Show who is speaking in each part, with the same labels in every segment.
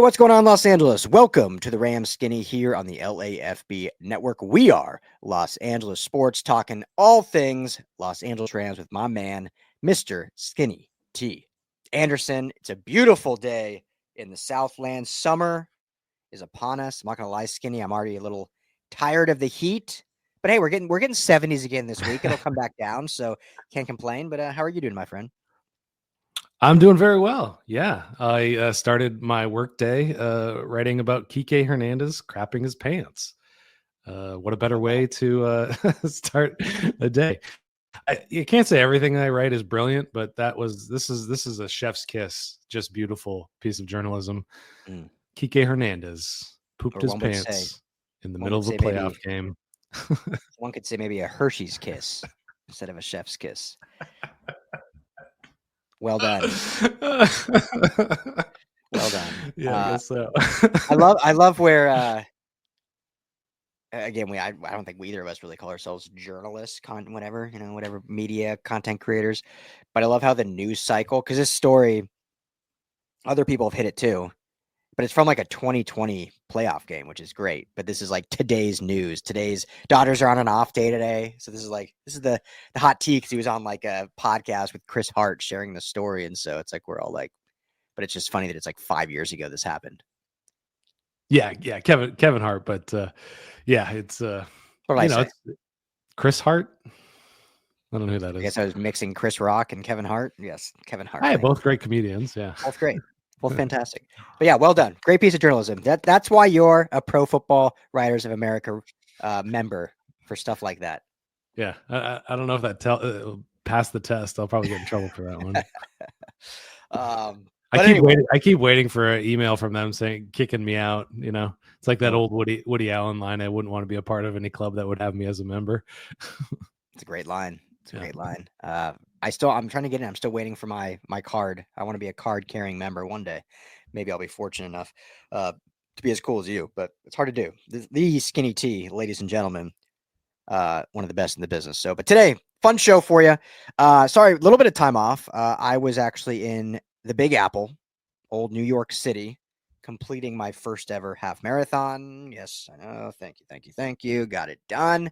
Speaker 1: what's going on, Los Angeles? Welcome to the Rams Skinny here on the LAFB network. We are Los Angeles Sports, talking all things Los Angeles Rams with my man, Mr. Skinny T. Anderson. It's a beautiful day in the Southland. Summer is upon us. I'm not going to lie, Skinny. I'm already a little tired of the heat. But hey, we're getting 70s again this week. It'll come back down, so can't complain. But how are you doing, my friend?
Speaker 2: I'm doing very well. Yeah, I started my work day writing about Kike Hernandez crapping his pants. What a better way to start a day. You can't say everything I write is brilliant, but this is a chef's kiss, just beautiful piece of journalism. Kike Hernandez pooped his pants in the middle of a playoff game.
Speaker 1: One could say maybe a Hershey's kiss instead of a chef's kiss. Well done. Well done.
Speaker 2: Yeah, I guess so.
Speaker 1: I love where again, I don't think either of us really call ourselves journalists, whatever media content creators, but I love how the news cycle, because this story, other people have hit it too, but it's from like a 2020 playoff game, which is great. But this is like today's news. Today's Dodgers are on an off day today. So this is the hot tea, because he was on like a podcast with Chris Hart sharing the story. And so it's like, we're all like, but it's just funny that it's like 5 years ago this happened.
Speaker 2: Yeah, Kevin Hart, but yeah, it's it's Chris Hart. I don't know who that is.
Speaker 1: I guess I was mixing Chris Rock and Kevin Hart. Yes, Kevin Hart.
Speaker 2: Hi, both great comedians. Yeah,
Speaker 1: both great. Both fantastic. But yeah, well done. Great piece of journalism. That's why you're a Pro Football Writers of America member, for stuff like that.
Speaker 2: Yeah, I don't know if that passed the test. I'll probably get in trouble for that one. I keep waiting for an email from them saying, kicking me out. You know, it's like that old Woody Allen line. I wouldn't want to be a part of any club that would have me as a member.
Speaker 1: It's a great line. It's a great line. I'm trying to get in. I'm still waiting for my card. I want to be a card carrying member one day. Maybe I'll be fortunate enough to be as cool as you, but it's hard to do. The Skinny T, ladies and gentlemen, one of the best in the business. So, but today, fun show for you. Sorry, a little bit of time off. I was actually in the Big Apple, old New York City, completing my first ever half marathon. Yes, I know. Thank you. Got it done.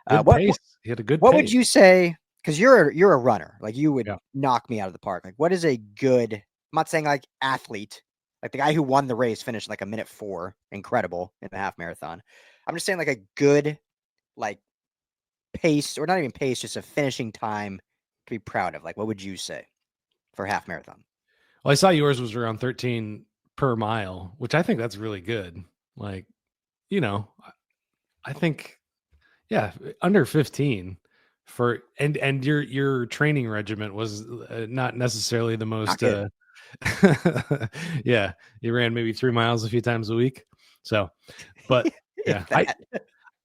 Speaker 2: Pace. You had a good
Speaker 1: What
Speaker 2: pace.
Speaker 1: would you say? Because you're a runner. Like, you would knock me out of the park. Like, what is a good, I'm not saying like athlete, like the guy who won the race finished like a 1:04, incredible in the half marathon. I'm just saying like a good, like, pace, or not even pace, just a finishing time to be proud of. Like, what would you say for half marathon?
Speaker 2: Well, I saw yours was around 13 per mile, which I think that's really good. Like, I think, under 15 for, and your training regimen was not necessarily the most, yeah, you ran maybe 3 miles a few times a week. So, but yeah,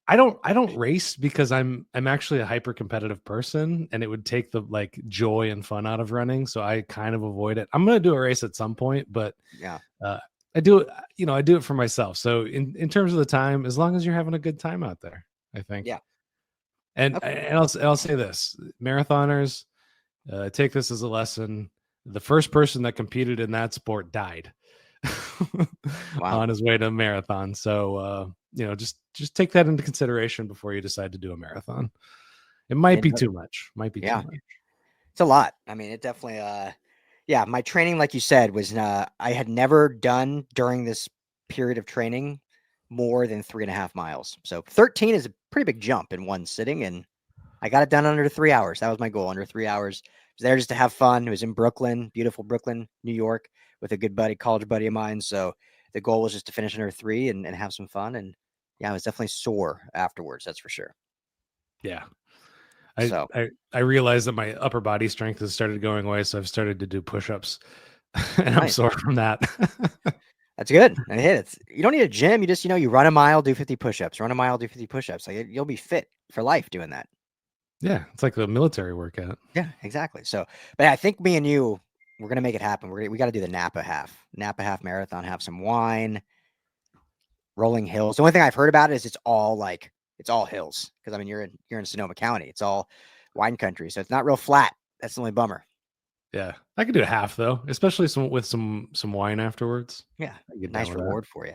Speaker 2: I don't race because I'm actually a hyper competitive person, and it would take the like joy and fun out of running. So I kind of avoid it. I'm going to do a race at some point, but I do it, I do it for myself. So in terms of the time, as long as you're having a good time out there, I think. Yeah. And I'll say this, marathoners, take this as a lesson. The first person that competed in that sport died on his way to a marathon. So, just take that into consideration before you decide to do a marathon. It might be too much. Too much.
Speaker 1: It's a lot. I mean, it definitely, my training, like you said, was, I had never done during this period of training more than 3.5 miles. So 13 is a pretty big jump in one sitting, and I got it done under 3 hours. That was my goal, under 3 hours. I was there just to have fun. It was in Brooklyn, beautiful Brooklyn, New York, with a good college buddy of mine. So the goal was just to finish under 3 and have some fun. And yeah, I was definitely sore afterwards. That's for sure.
Speaker 2: Yeah. I realized that my upper body strength has started going away. So I've started to do push-ups and I'm sore from that.
Speaker 1: That's good. And you don't need a gym. You just, you run a mile, do 50 push-ups, run a mile, do 50 push-ups. Like, you'll be fit for life doing that.
Speaker 2: Yeah. It's like a military workout.
Speaker 1: Yeah, exactly. So, but I think me and you, we're going to make it happen. We got to do the Napa half marathon, have some wine, rolling hills. The only thing I've heard about it is it's all hills. Cause I mean, you're in Sonoma County. It's all wine country. So it's not real flat. That's the only bummer.
Speaker 2: Yeah, I could do a half though, especially with some wine afterwards.
Speaker 1: Yeah,
Speaker 2: I get down
Speaker 1: nice
Speaker 2: with that.
Speaker 1: reward for you.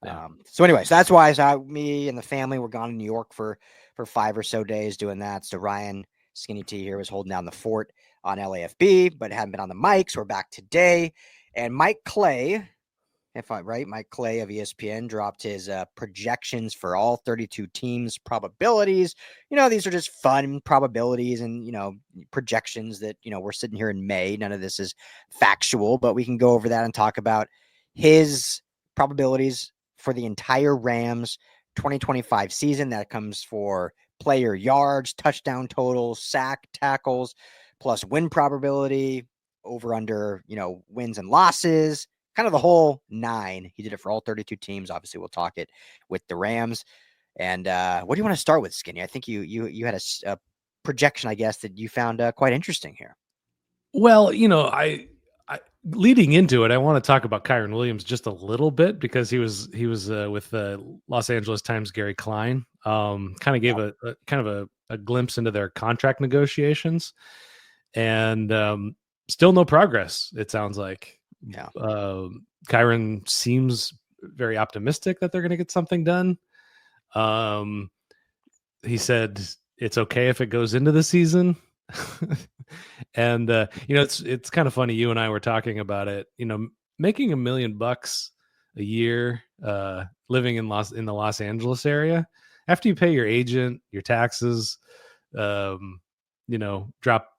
Speaker 2: Yeah.
Speaker 1: So anyway, so that's why me and the family were gone to New York for 5 or so days doing that. So Ryan Skinny T here was holding down the fort on LAFB, but hadn't been on the mic. So we're back today, and Mike Clay, if I'm right, Mike Clay of ESPN dropped his projections for all 32 teams probabilities. These are just fun probabilities and, projections that, we're sitting here in May. None of this is factual, but we can go over that and talk about his probabilities for the entire Rams 2025 season. That comes for player yards, touchdown totals, sack, tackles, plus win probability, over under, wins and losses, kind of the whole 9. He did it for all 32 teams. Obviously, we'll talk it with the Rams. And what do you want to start with, Skinny? I think you had a projection, I guess, that you found quite interesting here.
Speaker 2: Well, I leading into it, I want to talk about Kyren Williams just a little bit because he was with the Los Angeles Times Gary Klein. Kind of gave a glimpse into their contract negotiations, and still no progress. It sounds like.
Speaker 1: Yeah.
Speaker 2: Kyren seems very optimistic that they're going to get something done. He said it's okay if it goes into the season. And it's kind of funny. You and I were talking about it. Making $1 million a year, living in the Los Angeles area, after you pay your agent, your taxes, drop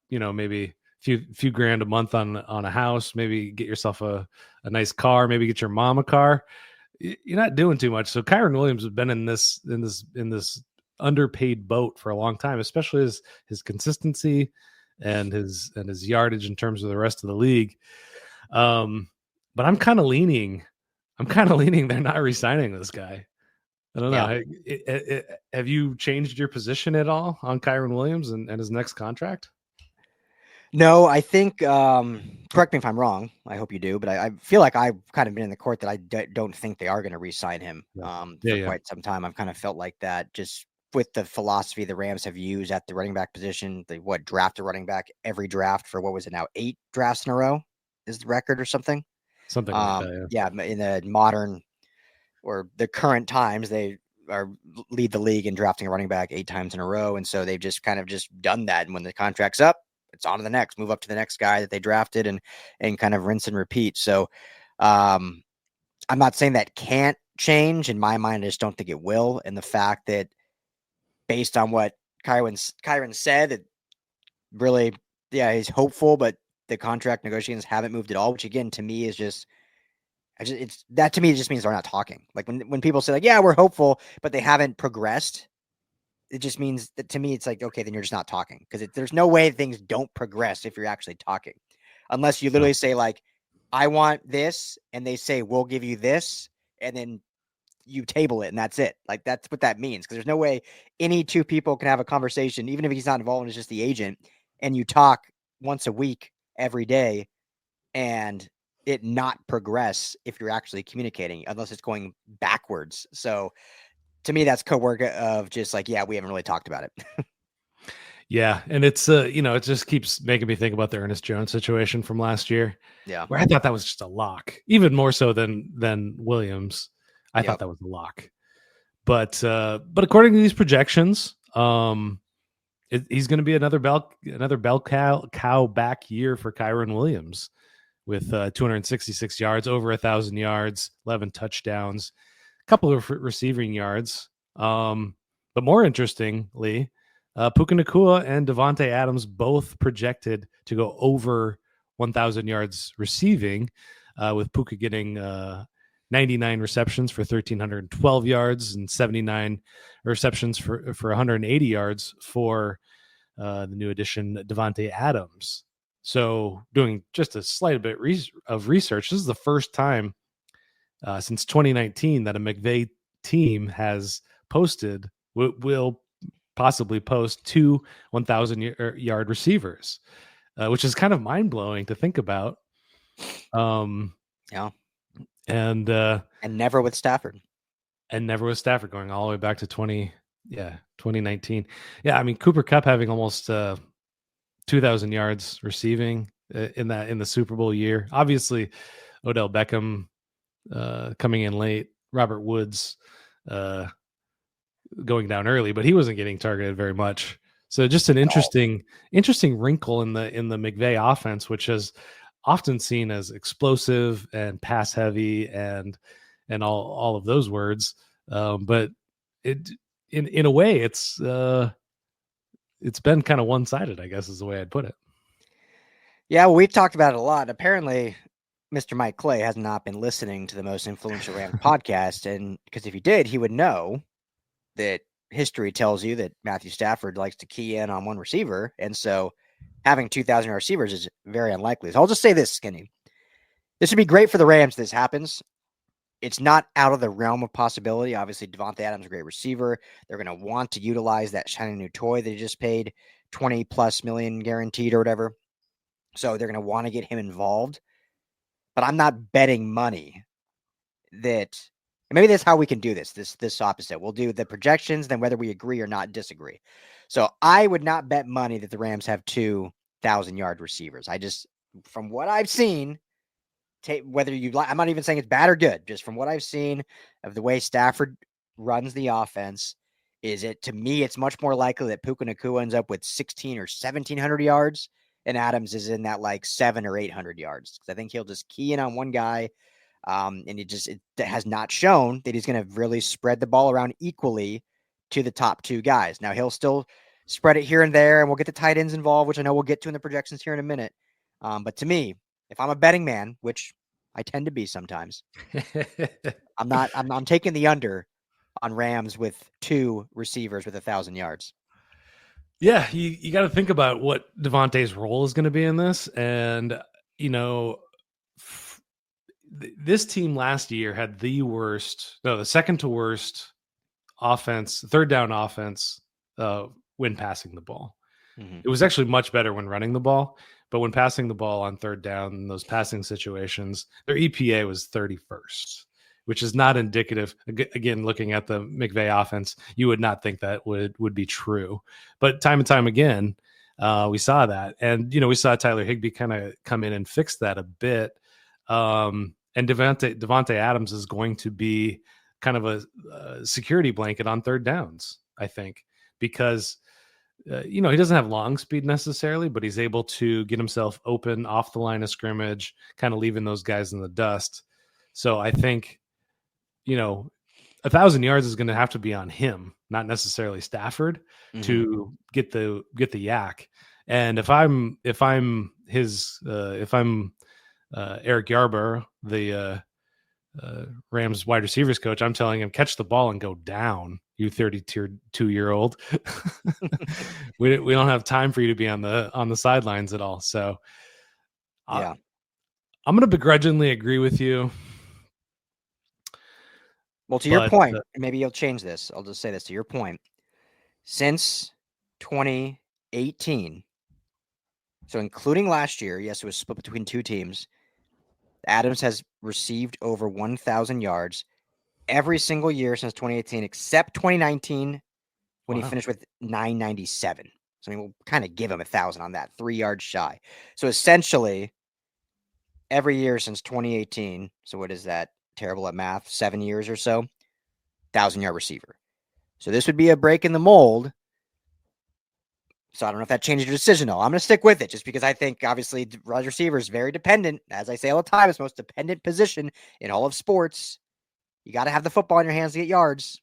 Speaker 2: maybe few grand a month on a house, maybe get yourself a nice car, maybe get your mom a car. You're not doing too much. So Kyren Williams has been in this underpaid boat for a long time, especially his consistency and his yardage in terms of the rest of the league. But I'm kind of leaning they're not re-signing this guy. I don't know. Yeah. Have you changed your position at all on Kyren Williams and his next contract?
Speaker 1: No, I think, correct me if I'm wrong. I hope you do, but I feel like I've kind of been in the court that I don't think they are going to re-sign him for quite some time. I've kind of felt like that just with the philosophy the Rams have used at the running back position. They draft a running back every draft for, what was it now, 8 drafts in a row is the record or something?
Speaker 2: Something like that,
Speaker 1: yeah. In the modern or the current times, they lead the league in drafting a running back 8 times in a row. And so they've just kind of just done that. And when the contract's up, it's on to the next, move up to the next guy that they drafted and kind of rinse and repeat. So I'm not saying that can't change. In my mind, I just don't think it will. And the fact that based on what Kyren said, that really, yeah, he's hopeful, but the contract negotiations haven't moved at all, which again, to me is just that to me, it just means they're not talking. Like when people say like, yeah, we're hopeful, but they haven't progressed, it just means that to me, it's like, okay, then you're just not talking, because there's no way things don't progress if you're actually talking, unless you literally say like, I want this, and they say, we'll give you this, and then you table it, and that's it. Like, that's what that means, because there's no way any two people can have a conversation, even if he's not involved and it's just the agent, and you talk once a week, every day, and it not progress if you're actually communicating, unless it's going backwards. So to me, that's co-work of just like, yeah, we haven't really talked about it.
Speaker 2: Yeah, and it's it just keeps making me think about the Ernest Jones situation from last year.
Speaker 1: Yeah,
Speaker 2: where I thought that was just a lock, even more so than Williams. I thought that was a lock. But according to these projections, he's going to be another bell cow back year for Kyren Williams with 266 yards, over 1,000 yards, 11 touchdowns, a couple of receiving yards. But more interestingly, Puka Nacua and Devontae Adams both projected to go over 1,000 yards receiving, with Puka getting 99 receptions for 1,312 yards and 79 receptions for 180 yards for the new addition, Devontae Adams. So doing just a slight bit of research, this is the first time since 2019 that a McVay team has posted, will possibly post 2 1,000-yard receivers, which is kind of mind-blowing to think about.
Speaker 1: Yeah.
Speaker 2: And
Speaker 1: never with Stafford.
Speaker 2: And never with Stafford, going all the way back to 2019. Yeah, I mean, Cooper Kupp having almost 2,000 yards receiving. in the Super Bowl year. Obviously, Odell Beckham coming in late, Robert Woods going down early, but he wasn't getting targeted very much. So just an interesting wrinkle in the McVay offense, which is often seen as explosive and pass heavy and all of those words. But it in a way it's been kind of one-sided, I guess is the way I'd put it.
Speaker 1: Yeah, well, we've talked about it a lot. Apparently, Mr. Mike Clay has not been listening to the Most Influential Rams podcast, and because if he did, he would know that history tells you that Matthew Stafford likes to key in on one receiver, and so having 2,000 receivers is very unlikely. So I'll just say this, Skinny. This would be great for the Rams if this happens. It's not out of the realm of possibility. Obviously, Devontae Adams is a great receiver. They're going to want to utilize that shiny new toy they just paid 20 plus million guaranteed or whatever. So they're going to want to get him involved. But I'm not betting money that maybe that's how we can do this opposite. We'll do the projections, then whether we agree or not disagree. So I would not bet money that the Rams have 2,000-yard receivers. I just, from what I've seen, whether you like, I'm not even saying it's bad or good, just from what I've seen of the way Stafford runs the offense, to me, it's much more likely that Puka Nacua ends up with 16 or 1,700 yards and Adams is in that like 700 or 800 yards. Because I think he'll just key in on one guy. And it has not shown that he's going to really spread the ball around equally to the top two guys. Now he'll still spread it here and there, and we'll get the tight ends involved, which I know we'll get to in the projections here in a minute. But to me, if I'm a betting man, which I tend to be sometimes, I'm taking the under on Rams with 2 receivers with 1,000 yards.
Speaker 2: Yeah, you got to think about what Devontae's role is going to be in this, and this team last year had the second to worst offense, third down offense, when passing the ball. Mm-hmm. It was actually much better when running the ball, but when passing the ball on third down in those passing situations, their EPA was 31st, which is not indicative. Again, looking at the McVay offense, you would not think that would be true. But time and time again, we saw that. And, we saw Tyler Higbee kind of come in and fix that a bit. And Devontae Adams is going to be kind of a security blanket on third downs, I think, because he doesn't have long speed necessarily, but he's able to get himself open off the line of scrimmage, kind of leaving those guys in the dust. So I think, 1,000 yards is going to have to be on him, not necessarily Stafford, mm-hmm. to get the yak. And if I'm Eric Yarber, the Rams wide receivers coach, I'm telling him, catch the ball and go down, you 32-year-old. we don't have time for you to be on the sidelines at all. So yeah, I'm going to begrudgingly agree with you.
Speaker 1: Well, to your point, maybe you'll change this. I'll just say this to your point. Since 2018, so including last year, yes, it was split between 2 teams, Adams has received over 1,000 yards every single year since 2018, except 2019 when he finished with 997. So, we'll kind of give him 1,000 on that, 3 yards shy. So, essentially, every year since 2018, so what is that? Terrible at math, 7 years or so, 1,000-yard receiver. So this would be a break in the mold. So I don't know if that changes your decision. No, I'm going to stick with it just because I think obviously wide receiver is very dependent. As I say all the time, it's the most dependent position in all of sports. You got to have the football in your hands to get yards.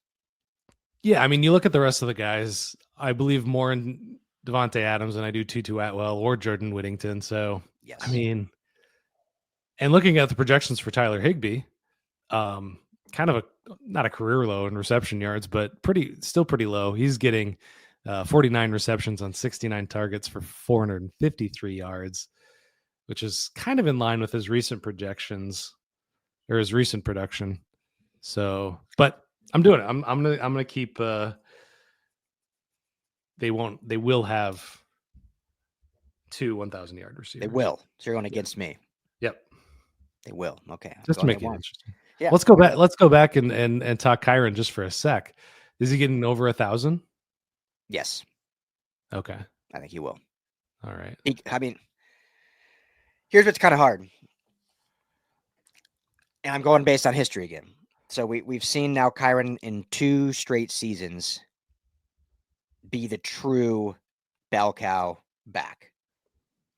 Speaker 2: Yeah, I mean, you look at the rest of the guys. I believe more in Devontae Adams than I do Tutu Atwell or Jordan Whittington. So, yes. I mean, and looking at the projections for Tyler Higbee, kind of not a career low in reception yards, but still pretty low. He's getting 49 receptions on 69 targets for 453 yards, which is kind of in line with his recent projections or his recent production. So, but I'm doing it. I'm gonna keep. They will have 2 1,000-yard receivers.
Speaker 1: They will. So you're going against me.
Speaker 2: Yep.
Speaker 1: They will. Okay.
Speaker 2: Just to make it interesting. Yeah. Let's go back. Let's go back and talk Kyren just for a sec. Is he getting over 1,000?
Speaker 1: Yes.
Speaker 2: Okay.
Speaker 1: I think he will.
Speaker 2: All right.
Speaker 1: I mean, Here's what's kind of hard. And I'm going based on history again. So we've seen now Kyren in 2 straight seasons be the true bell cow back.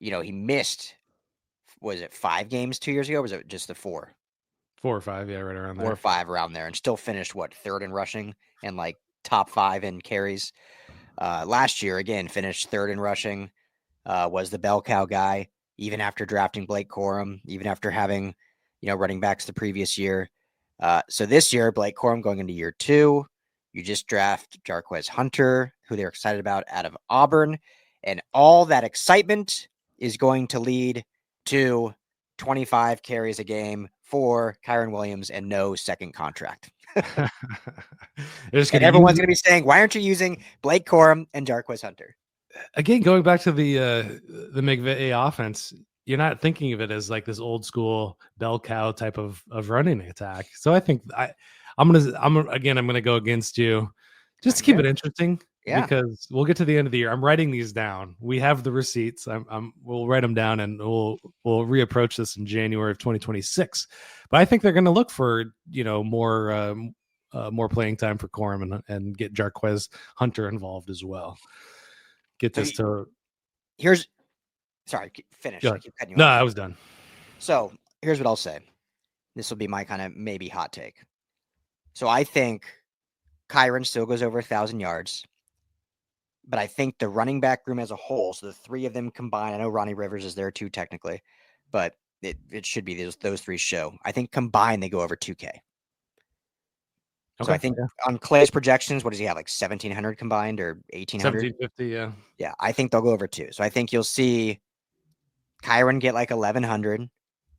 Speaker 1: He missed, was it 5 games 2 years ago? Or was it just the 4?
Speaker 2: 4 or 5, yeah, right around
Speaker 1: 4 or
Speaker 2: there.
Speaker 1: 5 around there, and still finished what, 3rd in rushing and like top 5 in carries. Last year again finished 3rd in rushing. Was the bell cow guy even after drafting Blake Corum, even after having running backs the previous year. So this year, Blake Corum going into year 2. You just draft Jarquez Hunter, who they're excited about out of Auburn, and all that excitement is going to lead to 25 carries a game for Kyren Williams and no second contract.
Speaker 2: They're just
Speaker 1: And everyone's going to be saying, why aren't you using Blake Corum and Jarquez Hunter?
Speaker 2: Again, going back to the McVay offense, you're not thinking of it as like this old school bell cow type of running attack. So I think I'm gonna go against you, just to keep it interesting.
Speaker 1: Yeah.
Speaker 2: Because we'll get to the end of the year. I'm writing these down. We have the receipts. We'll write them down, and we'll reapproach this in January of 2026. But I think they're going to look for more playing time for Corum and get Jarquez Hunter involved as well. Get this to.
Speaker 1: Sorry, finish.
Speaker 2: I keep cutting you off. I was done.
Speaker 1: So here's what I'll say. This will be my kind of maybe hot take. So I think Kyren still goes over 1,000 yards. But I think the running back room as a whole, so the 3 of them combined, I know Ronnie Rivers is there too technically, but it should be those 3 show. I think combined they go over 2K. Okay, so I think on Clay's projections, what does he have, like 1,700 combined or 1,800?
Speaker 2: 1,750, yeah.
Speaker 1: Yeah, I think they'll go over 2. So I think you'll see Kyren get like 1,100, and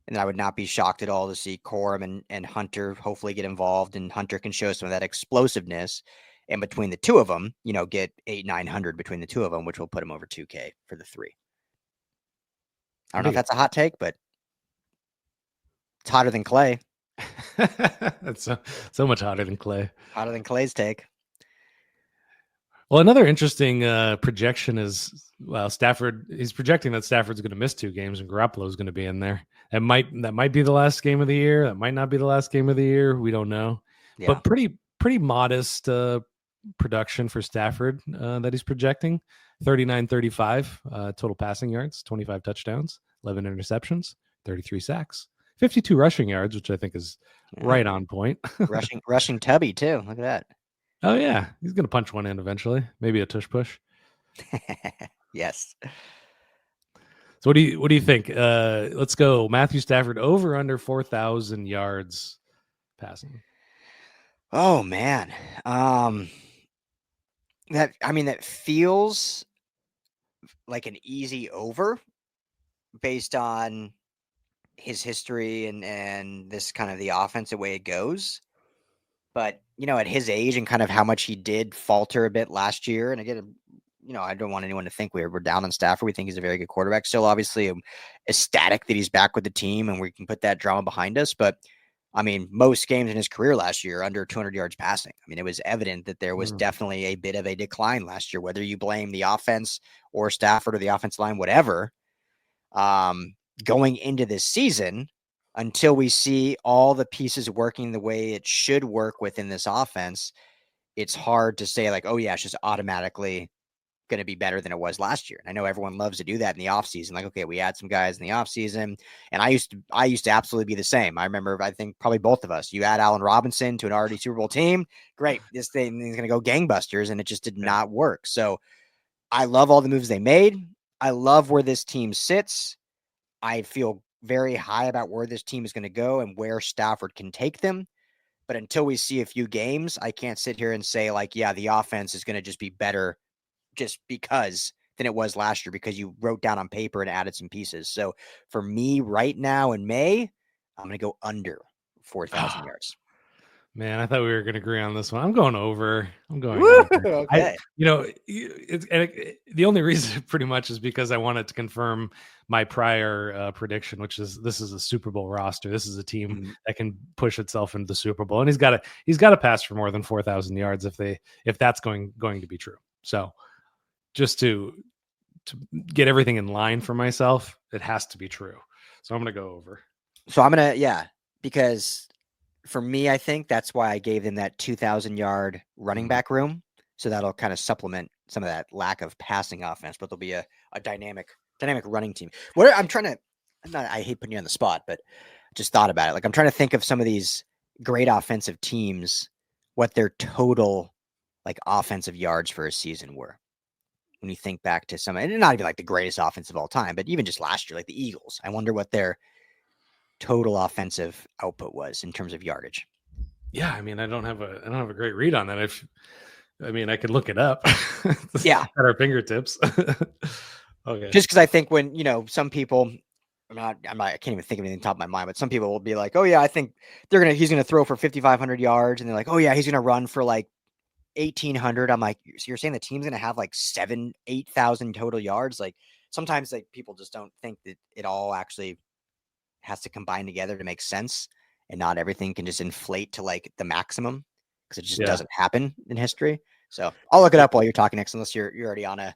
Speaker 1: then I would not be shocked at all to see Corum and Hunter hopefully get involved, and Hunter can show some of that explosiveness. And between the 2 of them, get 800-900 between the 2 of them, which will put them over 2K for the 3. I don't know if that's a hot take, but it's hotter than Clay.
Speaker 2: That's so much hotter than Clay.
Speaker 1: Hotter than Clay's take.
Speaker 2: Well, another interesting projection is, Stafford. He's projecting that Stafford's going to miss 2 games and Garoppolo's going to be in there. That might be the last game of the year. That might not be the last game of the year. We don't know. Yeah. But pretty modest production for Stafford that he's projecting. 39-35 total passing yards, 25 touchdowns, 11 interceptions, 33 sacks, 52 rushing yards, which I think is right on point.
Speaker 1: rushing Tubby too. Look at that.
Speaker 2: Oh yeah, he's gonna punch one in eventually. Maybe a tush push.
Speaker 1: Yes.
Speaker 2: So what do you think? Let's go Matthew Stafford over under 4,000 yards passing.
Speaker 1: Oh man. That feels like an easy over based on his history and this kind of the offense, the way it goes. But, at his age and kind of how much he did falter a bit last year. And again, I don't want anyone to think we're down on Stafford. We think he's a very good quarterback. Still, obviously, ecstatic that he's back with the team and we can put that drama behind us. But, most games in his career last year under 200 yards passing. It was evident that there was definitely a bit of a decline last year, whether you blame the offense or Stafford or the offensive line, whatever. Going into this season, until we see all the pieces working the way it should work within this offense, it's hard to say like, oh yeah, it's just automatically going to be better than it was last year. And I know everyone loves to do that in the offseason. Like, okay, we add some guys in the offseason. And I used to absolutely be the same. I remember, I think probably both of us, you add Allen Robinson to an already Super Bowl team. Great. This thing is going to go gangbusters. And it just did not work. So I love all the moves they made. I love where this team sits. I feel very high about where this team is going to go and where Stafford can take them. But until we see a few games, I can't sit here and say like, yeah, the offense is going to just be better just because than it was last year because you wrote down on paper and added some pieces. So for me right now in May, I'm going to go under 4,000 yards.
Speaker 2: Man, I thought we were going to agree on this one. I'm going over. Over.
Speaker 1: Okay.
Speaker 2: The only reason pretty much is because I wanted to confirm my prior prediction, which is this is a Super Bowl roster. This is a team that can push itself into the Super Bowl, and he's got to pass for more than 4,000 yards if that's going to be true. So just to get everything in line for myself, it has to be true. So I'm going to go over.
Speaker 1: So because for me, I think that's why I gave them that 2,000-yard running back room. So that'll kind of supplement some of that lack of passing offense, but there'll be a dynamic running team. I hate putting you on the spot, but just thought about it. Like, I'm trying to think of some of these great offensive teams, what their total like offensive yards for a season were. When you think back to some, and not even like the greatest offense of all time, but even just last year, like the Eagles, I wonder what their total offensive output was in terms of yardage.
Speaker 2: Yeah, I mean, I don't have a great read on that. I could look it up.
Speaker 1: Yeah,
Speaker 2: at our fingertips. Okay.
Speaker 1: Just because I think when some people, I can't even think of anything top of my mind, but some people will be like, oh yeah, I think he's gonna throw for 5,500 yards, and they're like, oh yeah, he's gonna run for like 1,800. I'm like, so you're saying the team's gonna have like 8,000 total yards? Like sometimes like people just don't think that it all actually has to combine together to make sense, and not everything can just inflate to like the maximum, because it just doesn't happen in history. So I'll look it up while you're talking next, unless you're already on a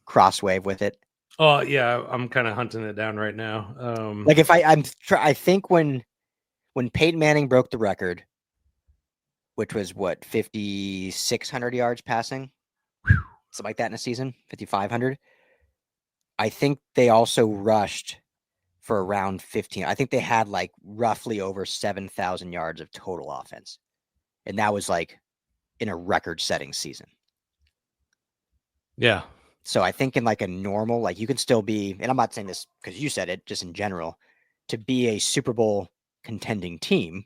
Speaker 1: crosswave with it.
Speaker 2: Oh yeah, I'm kind of hunting it down right now.
Speaker 1: Like if I think when Peyton Manning broke the record, which was what, 5,600 yards passing, something like that in a season, 5,500. I think they also rushed for around 15. I think they had like roughly over 7,000 yards of total offense, and that was like in a record-setting season.
Speaker 2: Yeah.
Speaker 1: So I think in like a normal, like you can still be, and I'm not saying this because you said it, just in general, to be a Super Bowl contending team,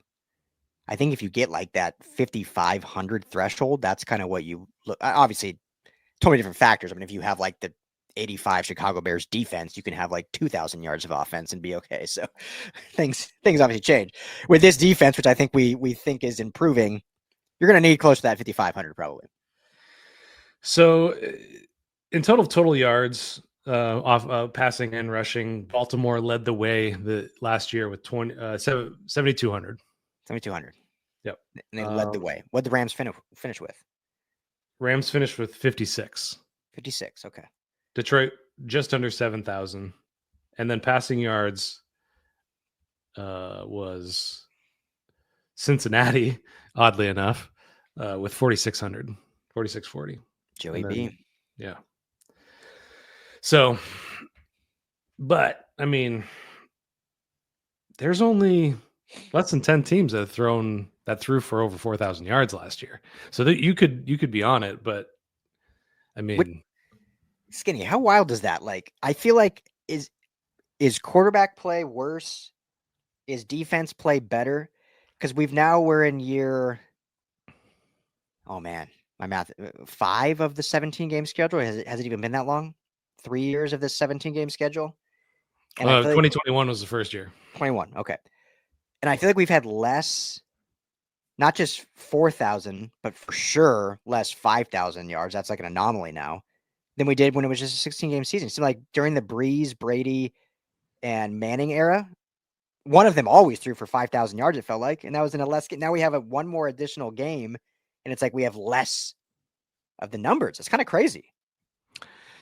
Speaker 1: I think if you get like that 5,500 threshold, that's kind of what you look. Obviously, totally different factors. I mean, if you have like the 85 Chicago Bears defense, you can have like 2,000 yards of offense and be okay. So things obviously change with this defense, which I think we think is improving. You're going to need close to that 5,500 probably.
Speaker 2: So in total yards, off passing and rushing, Baltimore led the way the last year with 7,200.
Speaker 1: 7,200.
Speaker 2: Yep.
Speaker 1: And they led the way. What did the Rams finish with?
Speaker 2: Rams finished with 56.
Speaker 1: 56. Okay.
Speaker 2: Detroit just under 7,000, and then passing yards was Cincinnati, oddly enough, with 4,600, 4,640.
Speaker 1: Joey B.
Speaker 2: Yeah. So, but I mean, there's only less than 10 teams that threw for over 4,000 yards last year. So that you could be on it, but I mean,
Speaker 1: Skinny, how wild is that? Like, I feel like is quarterback play worse? Is defense play better? Because we're in year, oh man, my math, 5 of the 17 game schedule. Has it even been that long? 3 years of this 17 game schedule?
Speaker 2: And 2021 was the first year.
Speaker 1: 21. Okay. And I feel like we've had less, not just 4,000, but for sure less 5,000 yards. That's like an anomaly now than we did when it was just a 16-game season. It seemed like during the Breeze, Brady, and Manning era, one of them always threw for 5,000 yards, it felt like, and that was in a less. Now we have one more additional game, and it's like we have less of the numbers. It's kind of crazy.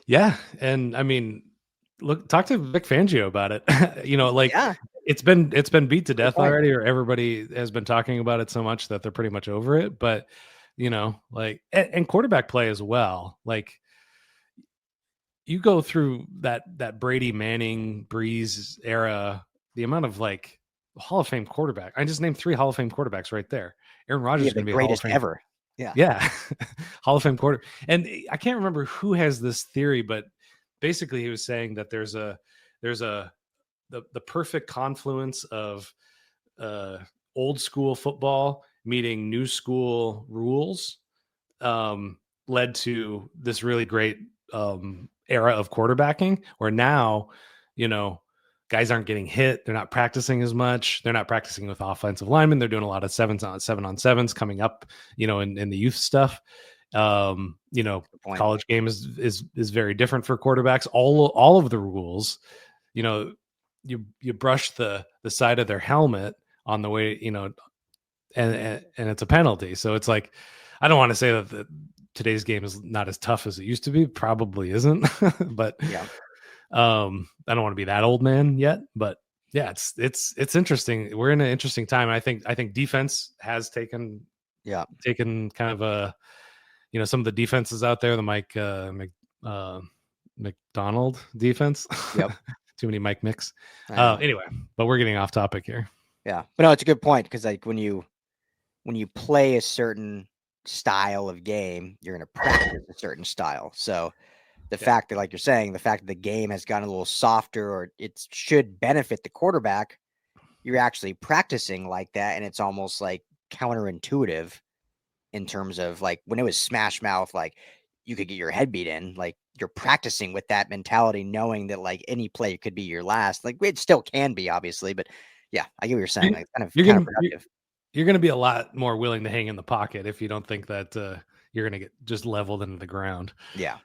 Speaker 2: Yeah, and I mean, talk to Vic Fangio about it. It's been beat to death already, or everybody has been talking about it so much that they're pretty much over it. But and quarterback play as well. Like, you go through that Brady, Manning, Breeze era, the amount of like Hall of Fame quarterback. I just named 3 Hall of Fame quarterbacks right there. Aaron Rodgers is going to be the
Speaker 1: greatest
Speaker 2: ever.
Speaker 1: Yeah.
Speaker 2: Hall of Fame quarter. And I can't remember who has this theory, but basically he was saying that there's the perfect confluence of old school football meeting new school rules led to this really great era of quarterbacking, where now, guys aren't getting hit. They're not practicing as much. They're not practicing with offensive linemen. They're doing a lot of 7-on-7s coming up, in the youth stuff. College game is very different for quarterbacks. All of the rules, you brush the side of their helmet on the way, and it's a penalty. So it's like, I don't want to say that today's game is not as tough as it used to be. Probably isn't, but
Speaker 1: yeah.
Speaker 2: I don't want to be that old man yet, but yeah, it's interesting. We're in an interesting time. I think defense has taken kind of a, some of the defenses out there, the McDonald defense.
Speaker 1: Yep.
Speaker 2: Too many Mike Mix. Anyway, but we're getting off topic here.
Speaker 1: Yeah, but no, it's a good point because like when you play a certain style of game, you're going to practice a certain style. So the fact that, like you're saying, the fact that the game has gotten a little softer, or it should benefit the quarterback, you're actually practicing like that, and it's almost like counterintuitive in terms of like when it was smash mouth, like you could get your head beat in, like you're practicing with that mentality, knowing that like any play could be your last. Like it still can be, obviously, but yeah, I get what you're saying. Like kind of counterproductive.
Speaker 2: You're going to be a lot more willing to hang in the pocket if you don't think that you're going to get just leveled into the ground.
Speaker 1: Yeah.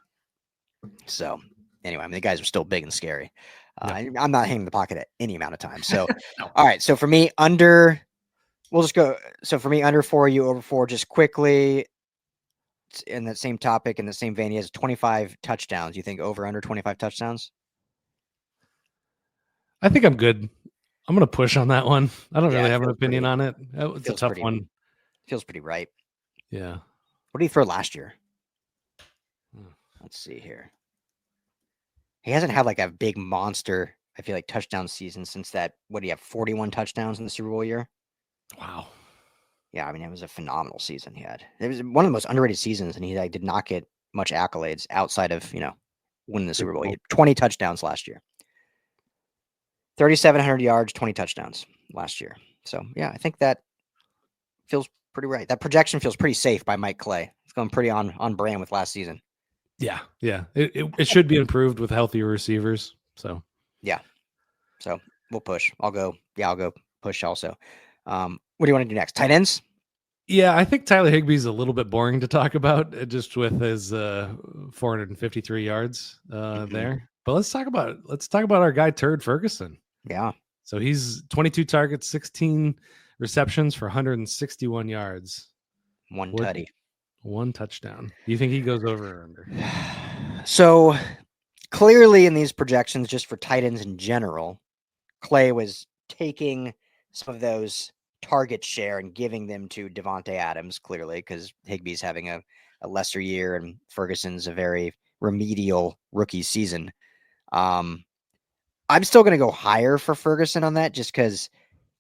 Speaker 1: So anyway, I mean, the guys are still big and scary. I'm not hanging the pocket at any amount of time. So, no. All right. So for me, we'll just go. So for me, under 4, you over 4, just quickly in that same topic, in the same vein, he has 25 touchdowns. You think over, under 25 touchdowns?
Speaker 2: I think I'm good. I'm going to push on that one. I don't really have an opinion on it. It's a tough one.
Speaker 1: Feels pretty right.
Speaker 2: Yeah.
Speaker 1: What did he throw last year? Let's see here. He hasn't had like a big monster, I feel like, touchdown season since that. What do you have? 41 touchdowns in the Super Bowl year?
Speaker 2: Wow.
Speaker 1: Yeah, I mean, it was a phenomenal season he had. It was one of the most underrated seasons, and he like did not get much accolades outside of, winning the Super Bowl. He had 20 touchdowns last year. 3,700 yards, 20 touchdowns last year. So, yeah, I think that feels pretty right. That projection feels pretty safe by Mike Clay. It's going pretty on brand with last season.
Speaker 2: Yeah. It should be improved with healthier receivers. So,
Speaker 1: yeah. So, we'll push. I'll go push also. What do you want to do next? Tight ends?
Speaker 2: Yeah, I think Tyler Higbee's a little bit boring to talk about just with his 453 yards there. But let's talk about our guy Turd Ferguson.
Speaker 1: Yeah.
Speaker 2: So he's 22 targets, 16 receptions for 161 yards.
Speaker 1: One tutty.
Speaker 2: One touchdown. Do you think he goes over or under?
Speaker 1: So clearly in these projections, just for tight ends in general, Clay was taking some of those target share and giving them to Devontae Adams, clearly, because Higbee's having a lesser year and Ferguson's a very remedial rookie season. I'm still going to go higher for Ferguson on that just because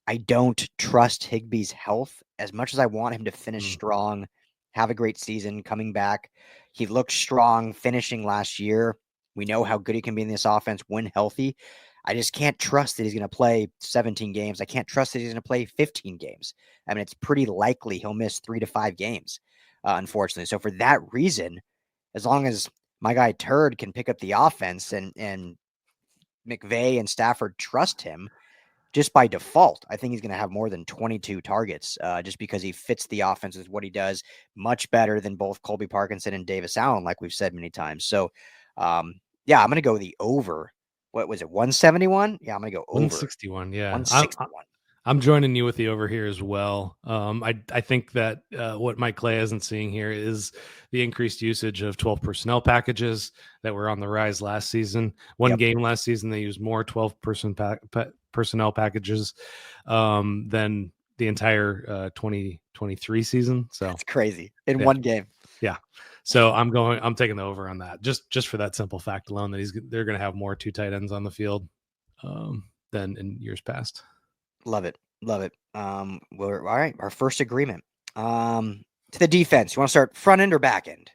Speaker 1: I don't trust Higbee's health as much as I want him to finish strong, have a great season, coming back. He looked strong finishing last year. We know how good he can be in this offense when healthy. I just can't trust that he's going to play 17 games. I can't trust that he's going to play 15 games. I mean, it's pretty likely he'll miss 3 to 5 games, unfortunately. So for that reason, as long as my guy Turd can pick up the offense and McVay and Stafford trust him, just by default, I think he's going to have more than 22 targets just because he fits the offense with what he does much better than both Colby Parkinson and Davis Allen, like we've said many times. So, yeah, I'm going to go the over. What was it, 171? Yeah, I'm going to go over.
Speaker 2: 161, yeah.
Speaker 1: 161.
Speaker 2: I'm joining you with the over here as well. I think that what Mike Clay isn't seeing here is the increased usage of 12 personnel packages that were on the rise last season. One game last season, they used more 12 personnel packages than the entire 2023 season. So
Speaker 1: that's crazy in one game.
Speaker 2: Yeah. So I'm taking the over on that just for that simple fact alone that they're going to have more 2 tight ends on the field than in years past.
Speaker 1: Love it. We're all right. Our first agreement. To the defense. You want to start front end or back end?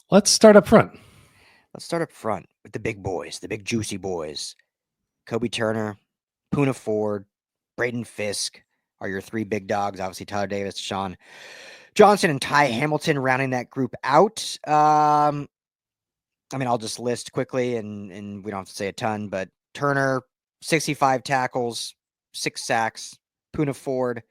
Speaker 2: Let's start up front.
Speaker 1: Let's start up front with the big boys, the big juicy boys. Kobe Turner, Poona Ford, Braden Fisk are your 3 big dogs. Obviously, Tyler Davis, Sean Johnson, and Ty Hamilton rounding that group out. I mean, I'll just list quickly, and we don't have to say a ton, but Turner, 65 tackles, 6 sacks. Poona Ford,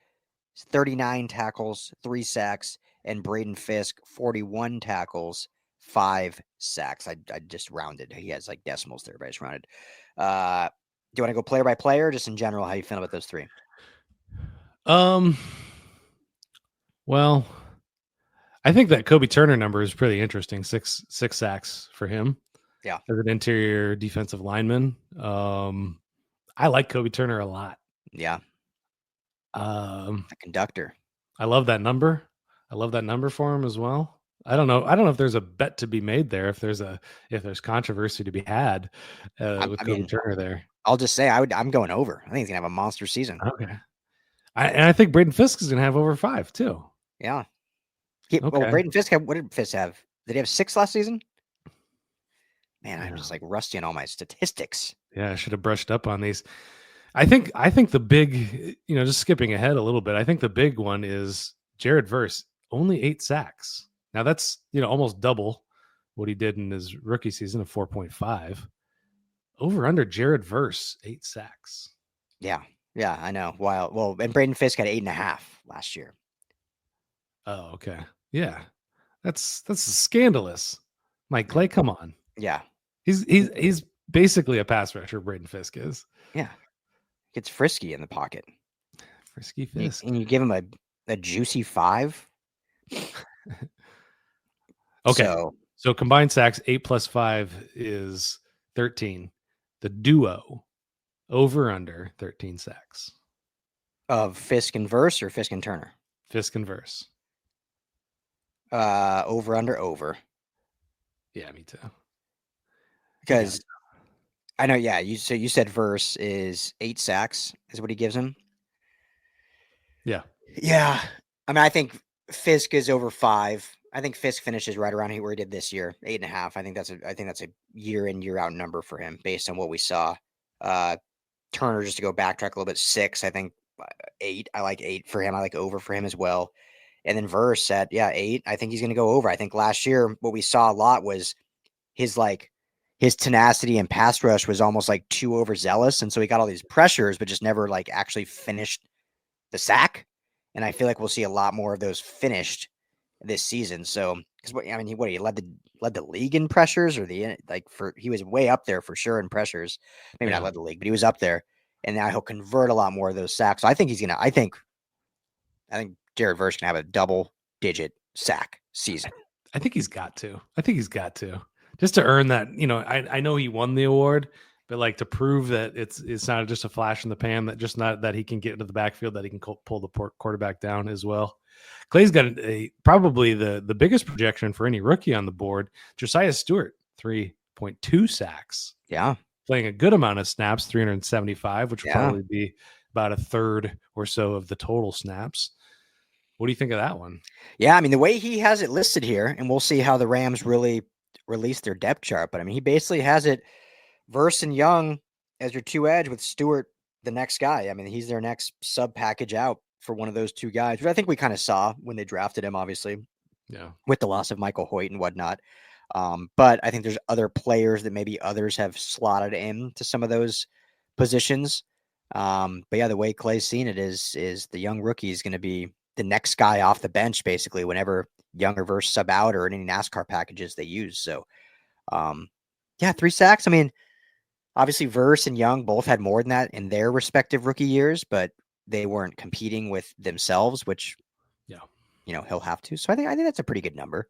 Speaker 1: 39 tackles, 3 sacks. And Braden Fisk, 41 tackles, 5 sacks. I just rounded. He has like decimals there, but I just rounded. Do you want to go player by player, or just in general? How you feel about those 3?
Speaker 2: Well, I think that Kobe Turner number is pretty interesting. 6 sacks for him.
Speaker 1: Yeah.
Speaker 2: as an interior defensive lineman. I like Kobe Turner a lot.
Speaker 1: Yeah.
Speaker 2: The
Speaker 1: conductor.
Speaker 2: I love that number. I love that number for him as well. I don't know if there's a bet to be made there. If there's controversy to be had with Kobe Turner there.
Speaker 1: I'll just say I'm going over. I think he's gonna have a monster season.
Speaker 2: Okay. I think Braden Fisk is gonna have over 5 too.
Speaker 1: Yeah.
Speaker 2: Okay.
Speaker 1: Well, Braden Fisk what did Fisk have? Did he have 6 last season? Man, I'm just like rusty on all my statistics.
Speaker 2: Yeah, I should have brushed up on these. I think the big, just skipping ahead a little bit, I think the big one is Jared Verse, only 8 sacks. Now that's, almost double what he did in his rookie season of 4.5. Over under Jared Verse, 8 sacks.
Speaker 1: Yeah. Yeah, I know. Wild. Well, and Braden Fisk had 8.5 last year.
Speaker 2: Oh, okay. Yeah. That's scandalous. Mike Clay, come on.
Speaker 1: Yeah.
Speaker 2: He's basically a pass rusher, Braden Fisk is.
Speaker 1: Yeah. Gets frisky in the pocket.
Speaker 2: Frisky Fisk.
Speaker 1: And you give him a juicy 5.
Speaker 2: Okay. So combined sacks, 8 plus 5 is 13. The duo over under 13 sacks.
Speaker 1: Of Fisk and Verse or Fisk and Turner?
Speaker 2: Fisk and Verse.
Speaker 1: Over under over.
Speaker 2: Yeah, me too.
Speaker 1: Because I know, yeah, you said Verse is 8 sacks is what he gives him.
Speaker 2: Yeah.
Speaker 1: Yeah. I mean, I think Fisk is over 5. I think Fisk finishes right around where he did this year, 8.5. I think that's a year in, year out number for him based on what we saw. Turner, just to go backtrack a little bit, 6. I think 8. I like 8 for him. I like over for him as well. And then Verse at 8. I think he's going to go over. I think last year what we saw a lot was his tenacity and pass rush was almost like too overzealous, and so he got all these pressures, but just never like actually finished the sack. And I feel like we'll see a lot more of those finished this season. So, because he led the league in pressures, or he was way up there for sure in pressures. Maybe not led the league, but he was up there. And now he'll convert a lot more of those sacks. So I think I think Jared Verse can have a double-digit sack season.
Speaker 2: I think he's got to. Just to earn that, I know he won the award, but like to prove that it's not just a flash in the pan, that he can get into the backfield, that he can pull the quarterback down as well. Clay's got probably the biggest projection for any rookie on the board. Josiah Stewart, 3.2 sacks.
Speaker 1: Yeah.
Speaker 2: Playing a good amount of snaps, 375, which will probably be about a third or so of the total snaps. What do you think of that one?
Speaker 1: Yeah, I mean, the way he has it listed here, and we'll see how the Rams really release their depth chart, but I mean, he basically has it Verse and Young as your 2 edge, with Stewart the next guy. I mean, he's their next sub package out for one of those 2 guys, which I think we kind of saw when they drafted him, obviously.
Speaker 2: Yeah.
Speaker 1: With the loss of Michael Hoyt and whatnot. But I think there's other players that maybe others have slotted in to some of those positions. But yeah, the way Clay's seen it is the young rookie is going to be the next guy off the bench, basically, whenever Young or Verse sub out, or in any NASCAR packages they use. So, 3 sacks. I mean, obviously Verse and Young both had more than that in their respective rookie years, but they weren't competing with themselves, which, he'll have to. So I think that's a pretty good number.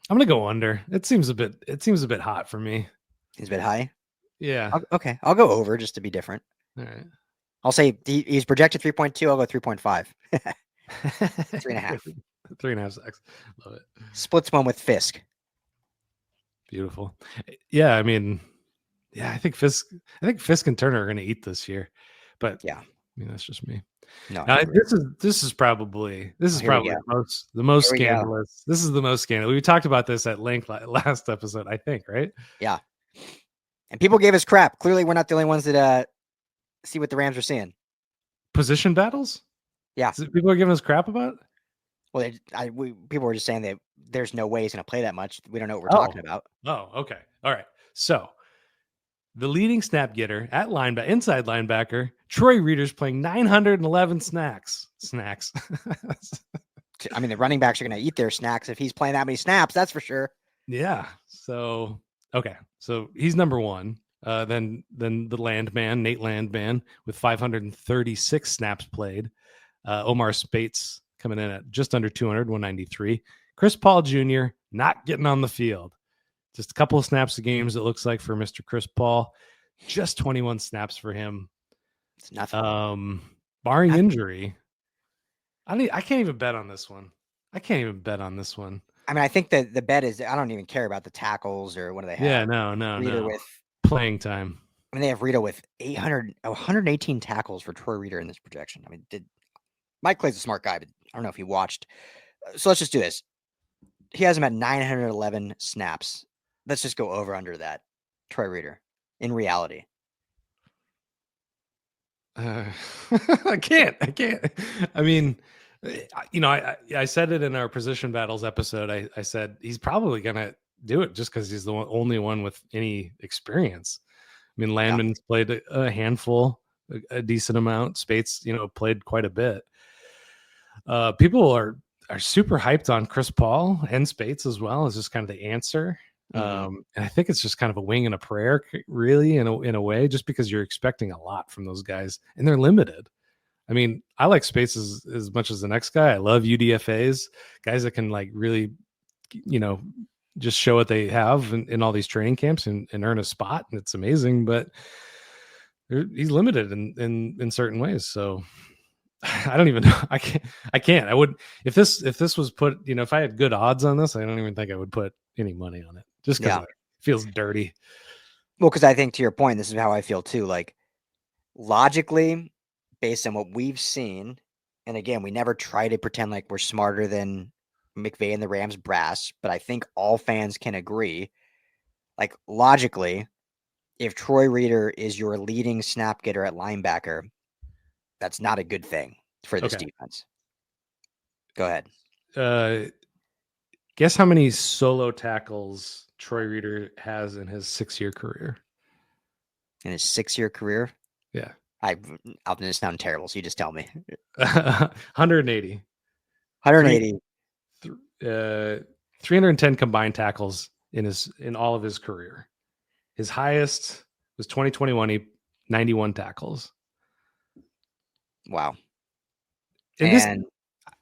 Speaker 2: I'm gonna go under. It seems a bit hot for me.
Speaker 1: He's a bit high.
Speaker 2: Yeah.
Speaker 1: Okay, I'll go over just to be different.
Speaker 2: All right.
Speaker 1: I'll say he's projected 3.2. I'll go 3.5. 3.5.
Speaker 2: 3.5 sacks. Love it.
Speaker 1: Splits one with Fisk.
Speaker 2: Beautiful. Yeah, I mean, I think Fisk and Turner are going to eat this year, but I mean, that's just me.
Speaker 1: No,
Speaker 2: this is probably the most scandalous. This is the most scandalous. We talked about this at length last episode, I think, right?
Speaker 1: Yeah. And people gave us crap. Clearly, we're not the only ones that see what the Rams are seeing.
Speaker 2: Position battles?
Speaker 1: Yeah.
Speaker 2: People are giving us crap about?
Speaker 1: Well, people were just saying that there's no way he's going to play that much. We don't know what we're talking about.
Speaker 2: Oh, okay. All right. So the leading snap getter at inside linebacker, Troy Reader's playing 911 snacks.
Speaker 1: I mean, the running backs are going to eat their snacks if he's playing that many snaps. That's for sure.
Speaker 2: Yeah. So, okay. So he's number 1. Then the Landman, Nate Landman, with 536 snaps played. Omar Spates coming in at just under 200, 193. Chris Paul Jr. not getting on the field. Just a couple of snaps a games, it looks like, for Mr. Chris Paul. Just 21 snaps for him.
Speaker 1: It's nothing.
Speaker 2: Barring injury, I can't even bet on this one.
Speaker 1: I mean, I think that the bet is I don't even care about the tackles or what do they have.
Speaker 2: Yeah, no.
Speaker 1: With
Speaker 2: playing time.
Speaker 1: I mean, they have Rita with 118 tackles for Troy Reader in this projection. I mean, Mike Clay's a smart guy, but I don't know if he watched. So let's just do this. He has him at 911 snaps. Let's just go over under that. Troy Reader in reality.
Speaker 2: I can't. I mean, I said it in our position battles episode. I said he's probably going to do it just because he's the only one with any experience. I mean, Landman's played a handful, a decent amount. Spates, played quite a bit. People are super hyped on Chris Paul and Spates as well as just kind of the answer. And I think it's just kind of a wing and a prayer, really, in a way, just because you're expecting a lot from those guys and they're limited. I mean, I like Spates as much as the next guy. I love UDFAs, guys that can like really, just show what they have in all these training camps and earn a spot. And it's amazing, but he's limited in certain ways. So I don't even know. I can't. I would, if this was put, if I had good odds on this, I don't even think I would put any money on it just because it feels dirty.
Speaker 1: Well, because I think to your point, this is how I feel too. Like logically, based on what we've seen, and again, we never try to pretend like we're smarter than McVay and the Rams brass, but I think all fans can agree, like logically, if Troy Reader is your leading snap getter at linebacker, that's not a good thing for this defense. Go ahead.
Speaker 2: Guess how many solo tackles Troy Reader has in his 6-year career?
Speaker 1: In his 6-year career?
Speaker 2: Yeah.
Speaker 1: I'm going to sound terrible, so you just tell me.
Speaker 2: 180.
Speaker 1: 180.
Speaker 2: 310 combined tackles in all of his career. His highest was 2021, 91 tackles.
Speaker 1: Wow.
Speaker 2: And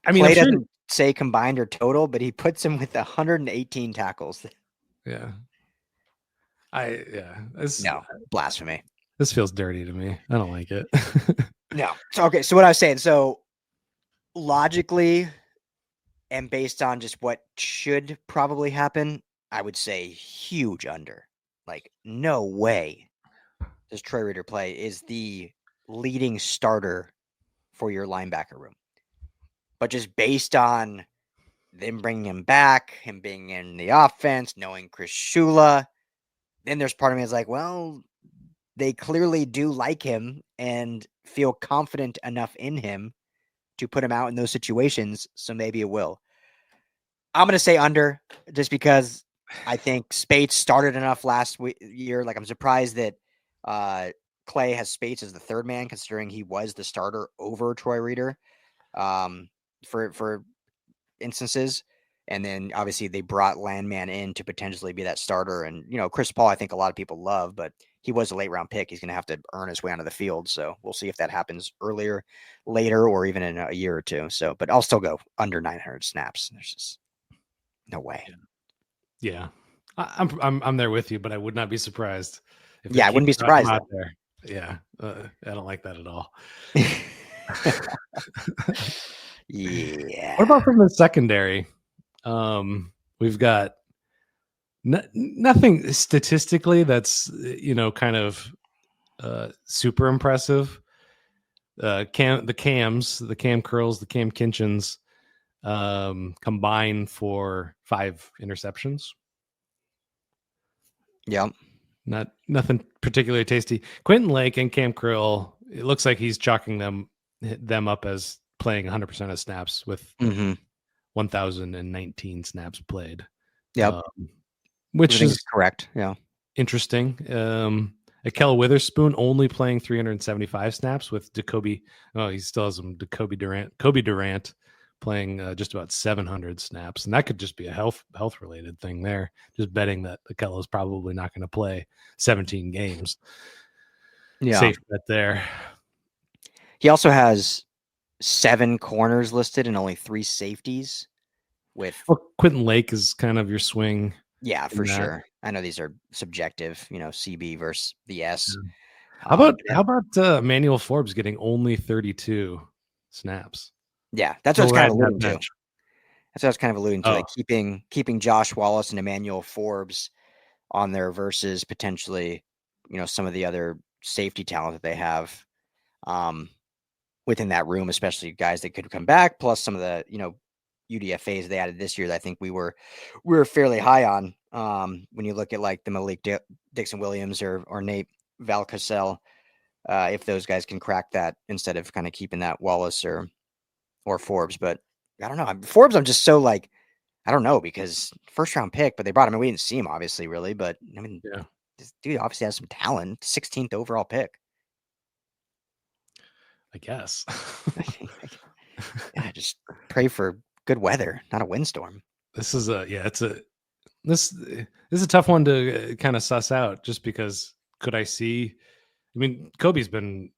Speaker 1: Clay doesn't say combined or total, but he puts him with 118 tackles.
Speaker 2: Yeah.
Speaker 1: No, blasphemy.
Speaker 2: This feels dirty to me. I don't like it.
Speaker 1: No. So what I was saying, so logically and based on just what should probably happen, I would say huge under. Like, no way does Troy Reader play is the leading starter for your linebacker room. But just based on them bringing him back, him being in the offense, knowing Chris Shula, then there's part of me is like, well, they clearly do like him and feel confident enough in him to put him out in those situations. So maybe it will. I'm going to say under just because I think Spates started enough last year. Like I'm surprised that Clay has Spates as the third man, considering he was the starter over Troy Reader for instances. And then obviously they brought Landman in to potentially be that starter. And, Chris Paul, I think a lot of people love, but he was a late round pick. He's going to have to earn his way onto the field. So we'll see if that happens earlier, later, or even in a year or two. So, but I'll still go under 900 snaps. There's just no way.
Speaker 2: Yeah. I'm there with you, but I would not be surprised.
Speaker 1: I wouldn't be surprised.
Speaker 2: Out there. Yeah. I don't like that at all.
Speaker 1: Yeah.
Speaker 2: What about from the secondary? We've got nothing statistically that's kind of super impressive. The Cam Curls, the Cam Kinchins combined for 5 interceptions.
Speaker 1: Yeah.
Speaker 2: Nothing particularly tasty. Quentin Lake and Cam Krill, it looks like he's chalking them up as playing 100% of snaps with 1,019 snaps played.
Speaker 1: Yep.
Speaker 2: Which is
Speaker 1: correct. Yeah.
Speaker 2: Interesting. Akel Witherspoon only playing 375 snaps with Kobe Durant playing just about 700 snaps. And that could just be a health related thing there. Just betting that Akel is probably not going to play 17 games.
Speaker 1: Yeah.
Speaker 2: Safe bet there.
Speaker 1: He also has 7 corners listed and only 3 safeties.
Speaker 2: Quentin Lake is kind of your swing
Speaker 1: Yeah, for
Speaker 2: in that.
Speaker 1: sure. I know these are subjective, CB versus the S.
Speaker 2: Yeah.
Speaker 1: But
Speaker 2: How about Emmanuel Forbes getting only 32 snaps?
Speaker 1: yeah, that's what I was
Speaker 2: Still
Speaker 1: kind of
Speaker 2: riding that
Speaker 1: alluding to.
Speaker 2: bench.
Speaker 1: That's what I was kind of alluding to,
Speaker 2: Oh,
Speaker 1: like keeping Josh Wallace and Emmanuel Forbes on there versus potentially, some of the other safety talent that they have within that room, especially guys that could come back, plus some of the, UDFAs they added this year that I think we were fairly high on. When you look at like the Malik Dixon Williams or Nate Valcassel, if those guys can crack that instead of kind of keeping that Wallace or Forbes. But I don't know. Forbes, I'm just so like, I don't know, because first round pick, but they brought him in. We didn't see him obviously, really, but I mean,
Speaker 2: yeah,
Speaker 1: this dude obviously has some talent. 16th overall pick.
Speaker 2: I guess.
Speaker 1: Yeah, just pray for good weather, not a windstorm.
Speaker 2: This is this is a tough one to kind of suss out, just because could I see? I mean, he's been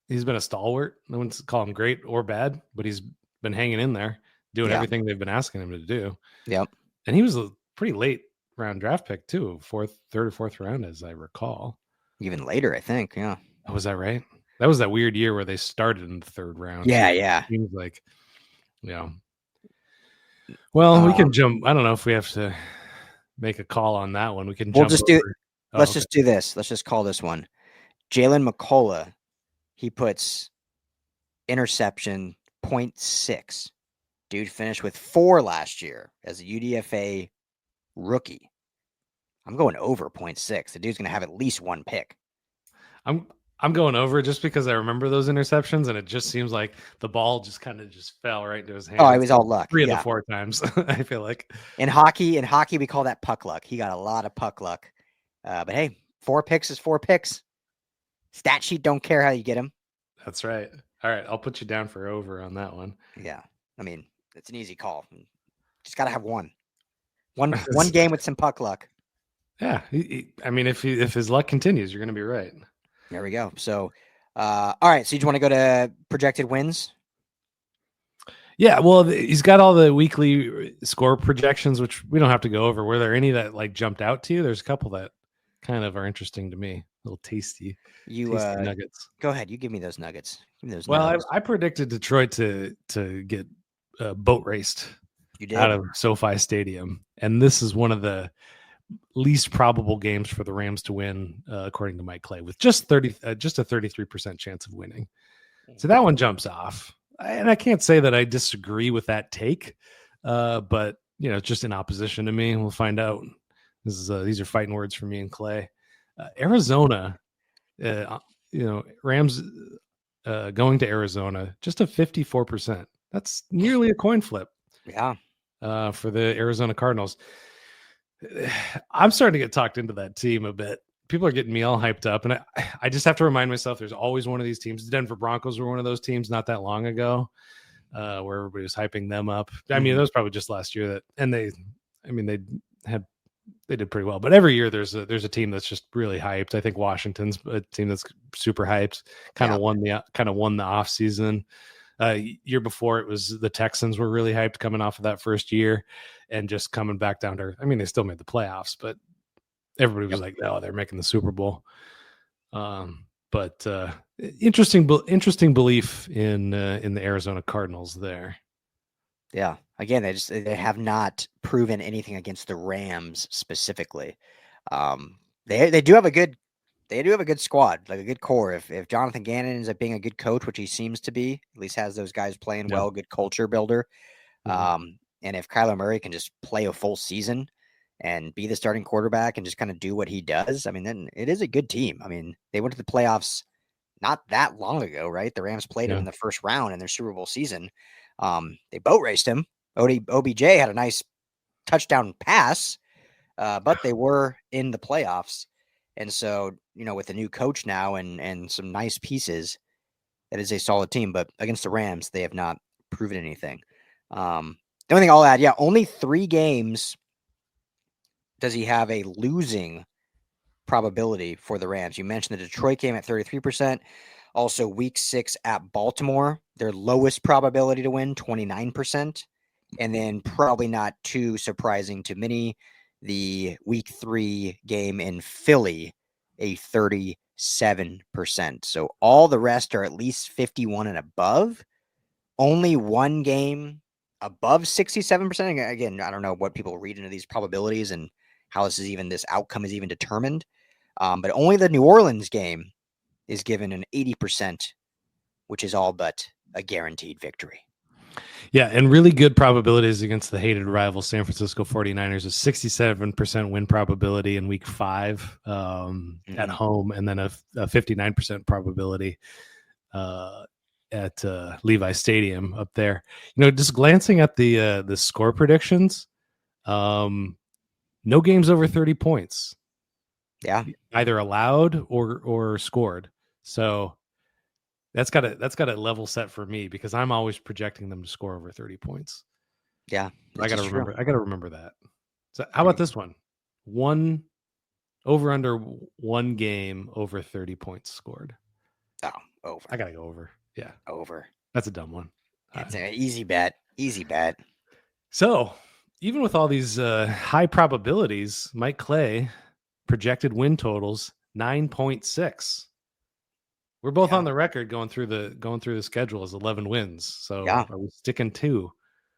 Speaker 2: a stalwart. No one's call him great or bad, but he's been hanging in there, doing
Speaker 1: Yeah.
Speaker 2: everything they've been asking him to do.
Speaker 1: Yep.
Speaker 2: And he was a pretty late round draft pick too, third or fourth round, as I recall.
Speaker 1: Even later, I think. Yeah.
Speaker 2: Oh, was that right? That was that weird year where they started in the third round.
Speaker 1: Yeah.
Speaker 2: Too.
Speaker 1: Yeah.
Speaker 2: Seems like, Well, we can jump. I don't know if we have to make a call on that one. We can
Speaker 1: We'll
Speaker 2: jump
Speaker 1: just
Speaker 2: over.
Speaker 1: let's just do this. Let's just call this one. Jalen McCullough, he puts interception 0.6. Dude finished with 4 last year as a UDFA rookie. I'm going over 0.6. The dude's going to have at least one pick.
Speaker 2: I'm going over just because I remember those interceptions, and it just seems like the ball just kind of just fell right into his hand.
Speaker 1: Oh, it was all luck.
Speaker 2: 3 of the 4 times. I feel like
Speaker 1: in hockey, we call that puck luck. He got a lot of puck luck. But hey, 4 picks is 4 picks. Stat sheet don't care how you get him.
Speaker 2: That's right. All right, I'll put you down for over on that one.
Speaker 1: Yeah, I mean it's an easy call. Just got to have one game with some puck luck.
Speaker 2: Yeah, I mean, if his luck continues, you're going to be right.
Speaker 1: There we go. So, all right. So you just want to go to projected wins?
Speaker 2: Yeah, well, he's got all the weekly score projections, which we don't have to go over. Were there any that like jumped out to you? There's a couple that kind of are interesting to me. A little tasty nuggets.
Speaker 1: Go ahead. You give me those nuggets.
Speaker 2: Well, I predicted Detroit to get boat raced out of SoFi Stadium, and this is one of the least probable games for the Rams to win, according to Mike Clay, with just a 33% chance of winning. So that one jumps off, and I can't say that I disagree with that take, but just in opposition to me. We'll find out. These are fighting words for me and Clay. Arizona, Rams going to Arizona, just a 54%. That's nearly a coin flip.
Speaker 1: Yeah.
Speaker 2: For the Arizona Cardinals. I'm starting to get talked into that team a bit. People are getting me all hyped up, and I just have to remind myself there's always one of these teams. The Denver Broncos were one of those teams not that long ago, where everybody was hyping them up. I mean, that was probably just last year they did pretty well. But every year there's a team that's just really hyped. I think Washington's a team that's super hyped. Kind of won the off season. Year before it was the Texans were really hyped coming off of that first year and just coming back down to, I mean, they still made the playoffs, but everybody was like, oh, they're making the Super Bowl. But interesting belief in the Arizona Cardinals there.
Speaker 1: Yeah. Again, they have not proven anything against the Rams specifically. They do have a good squad, like a good core. If Jonathan Gannon ends up being a good coach, which he seems to be, at least has those guys playing well, good culture builder. And if Kyler Murray can just play a full season and be the starting quarterback and just kind of do what he does, I mean, then it is a good team. I mean, they went to the playoffs not that long ago, right? The Rams played him in the first round in their Super Bowl season. They boat raced him. OBJ had a nice touchdown pass, but they were in the playoffs. And so, with a new coach now and some nice pieces, that is a solid team. But against the Rams, they have not proven anything. The only thing I'll add, only 3 games does he have a losing probability for the Rams. You mentioned the Detroit game at 33%. Also, week 6 at Baltimore, their lowest probability to win, 29%. And then probably not too surprising to many, the week 3 game in Philly, a 37%. So all the rest are at least 51 and above. Only one game above 67%. Again, I don't know what people read into these probabilities and how this outcome is even determined. But only the New Orleans game is given an 80%, which is all but a guaranteed victory.
Speaker 2: Yeah, and really good probabilities against the hated rival San Francisco 49ers, a 67% win probability in week 5 at home, and then a 59% probability at Levi Stadium up there. Just glancing at the score predictions, no games over 30 points.
Speaker 1: Yeah,
Speaker 2: either allowed or scored. So that's got a level set for me because I'm always projecting them to score over 30 points.
Speaker 1: Yeah,
Speaker 2: I got to remember that. So how about this one? One over under one game over 30 points scored.
Speaker 1: Oh, over.
Speaker 2: I got to go over. Yeah.
Speaker 1: Over.
Speaker 2: That's a dumb one.
Speaker 1: It's an easy bet. Easy bet.
Speaker 2: So even with all these high probabilities, Mike Clay projected win totals 9.6. We're both on the record going through the schedule as 11 wins. So are we sticking to?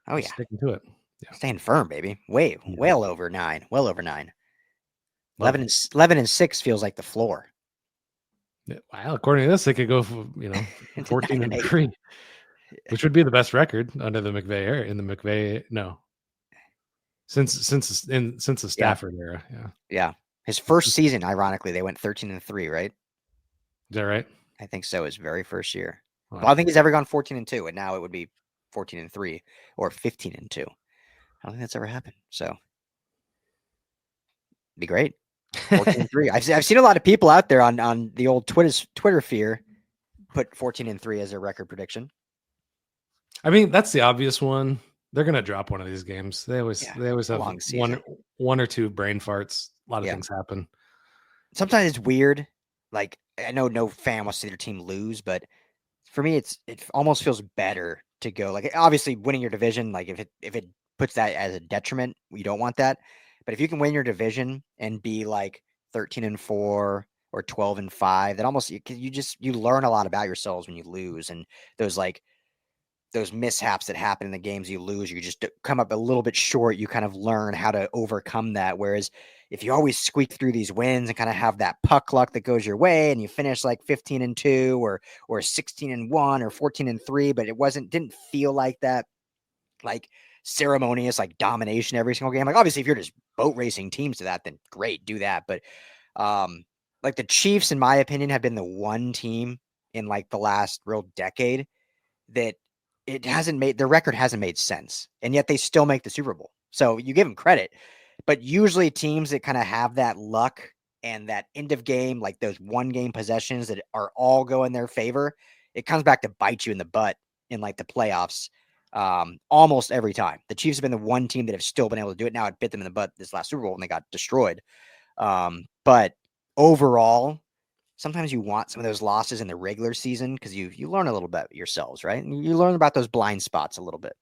Speaker 1: Oh yeah,
Speaker 2: sticking to it. Yeah,
Speaker 1: staying firm, baby. Well over 9. Well over 9. 11 and 6 feels like the floor.
Speaker 2: Yeah, well, according to this, they could go 14 and 3, which would be the best record under the McVay era. In the McVay, no, since the Stafford era.
Speaker 1: Yeah. His first season, ironically, they went 13 and 3, right?
Speaker 2: Is that right?
Speaker 1: I think so. His very first year.
Speaker 2: Wow.
Speaker 1: Well, I think he's ever gone 14 and 2, and now it would be 14 and 3 or 15 and 2. I don't think that's ever happened. So, it'd be great. 14 and 3. I've seen a lot of people out there on the old Twitter fear put 14 and 3 as their record prediction.
Speaker 2: I mean, that's the obvious one. They're gonna drop one of these games. They always have one or two brain farts. A lot of things happen.
Speaker 1: Sometimes it's weird. Like, I know no fan wants to see their team lose, but for me, it almost feels better to go. Like, obviously, winning your division, like if it puts that as a detriment, you don't want that. But if you can win your division and be like 13 and 4 or 12 and 5, that almost you learn a lot about yourselves when you lose, and those mishaps that happen in the games you lose, you just come up a little bit short. You kind of learn how to overcome that. Whereas if you always squeak through these wins and kind of have that puck luck that goes your way and you finish like 15 and 2 or 16 and 1 or 14 and 3, but didn't feel like that, like ceremonious, like domination every single game. Like, obviously if you're just boat racing teams to that, then great, do that. But like the Chiefs, in my opinion, have been the one team in like the last real decade that their record hasn't made sense, and yet they still make the Super Bowl. So you give them credit, but usually teams that kind of have that luck and that end of game, like those one game possessions that are all go in their favor, it comes back to bite you in the butt in like the playoffs almost every time. The Chiefs have been the one team that have still been able to do it. Now it bit them in the butt this last Super Bowl when they got destroyed. But overall, sometimes you want some of those losses in the regular season because you learn a little bit yourselves, right? And you learn about those blind spots a little bit.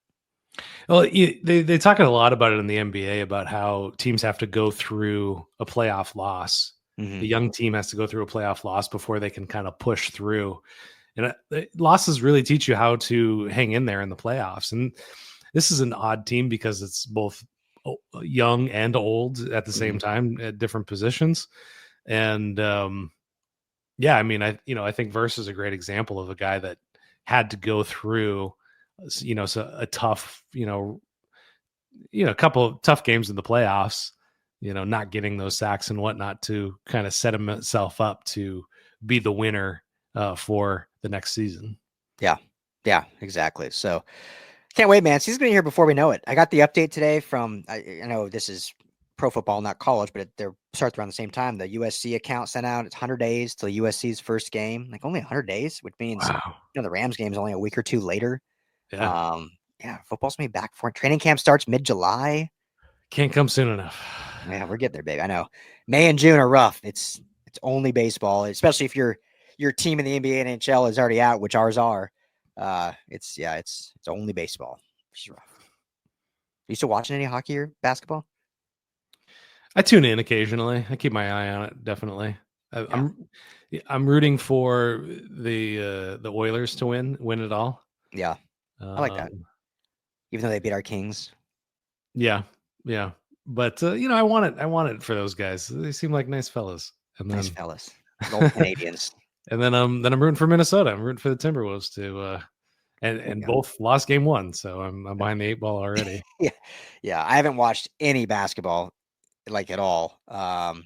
Speaker 2: Well, they talk a lot about it in the NBA about how teams have to go through a playoff loss.
Speaker 1: Mm-hmm.
Speaker 2: The young team has to go through a playoff loss before they can kind of push through. And losses really teach you how to hang in there in the playoffs. And this is an odd team because it's both young and old at the same time at different positions. And yeah, I mean, I think Verse is a great example of a guy that had to go through, a tough, a couple of tough games in the playoffs, not getting those sacks and whatnot to kind of set himself up to be the winner for the next season.
Speaker 1: Yeah, exactly. So can't wait, man. He's going to hear before we know it. I got the update today from, I know this is pro football, not college, but they starts around the same time. The USC account sent out, it's 100 days till USC's first game. Like, only 100 days, which means the Rams game is only a week or two later.
Speaker 2: Yeah.
Speaker 1: Football's gonna be back for it. Training camp starts mid-July.
Speaker 2: Can't come soon enough.
Speaker 1: Yeah, we're getting there, baby. I know. May and June are rough. It's only baseball, especially if your team in the NBA and NHL is already out, which ours are. It's only baseball, which is rough. you still watching any hockey or basketball?
Speaker 2: I tune in occasionally. I keep my eye on it. Definitely.
Speaker 1: Yeah,
Speaker 2: I'm rooting for the Oilers to win it all.
Speaker 1: yeah, I like that.
Speaker 2: Um,
Speaker 1: Even though they beat our Kings.
Speaker 2: yeah, yeah. But I want it for those guys. They seem like nice fellas. And
Speaker 1: Nice
Speaker 2: then
Speaker 1: fellas. The old Canadians.
Speaker 2: then I'm rooting for Minnesota. I'm rooting for the Timberwolves to
Speaker 1: There
Speaker 2: and
Speaker 1: you go.
Speaker 2: both lost game one, so I'm behind the 8 ball already.
Speaker 1: Yeah, yeah. I haven't watched any basketball like at all. And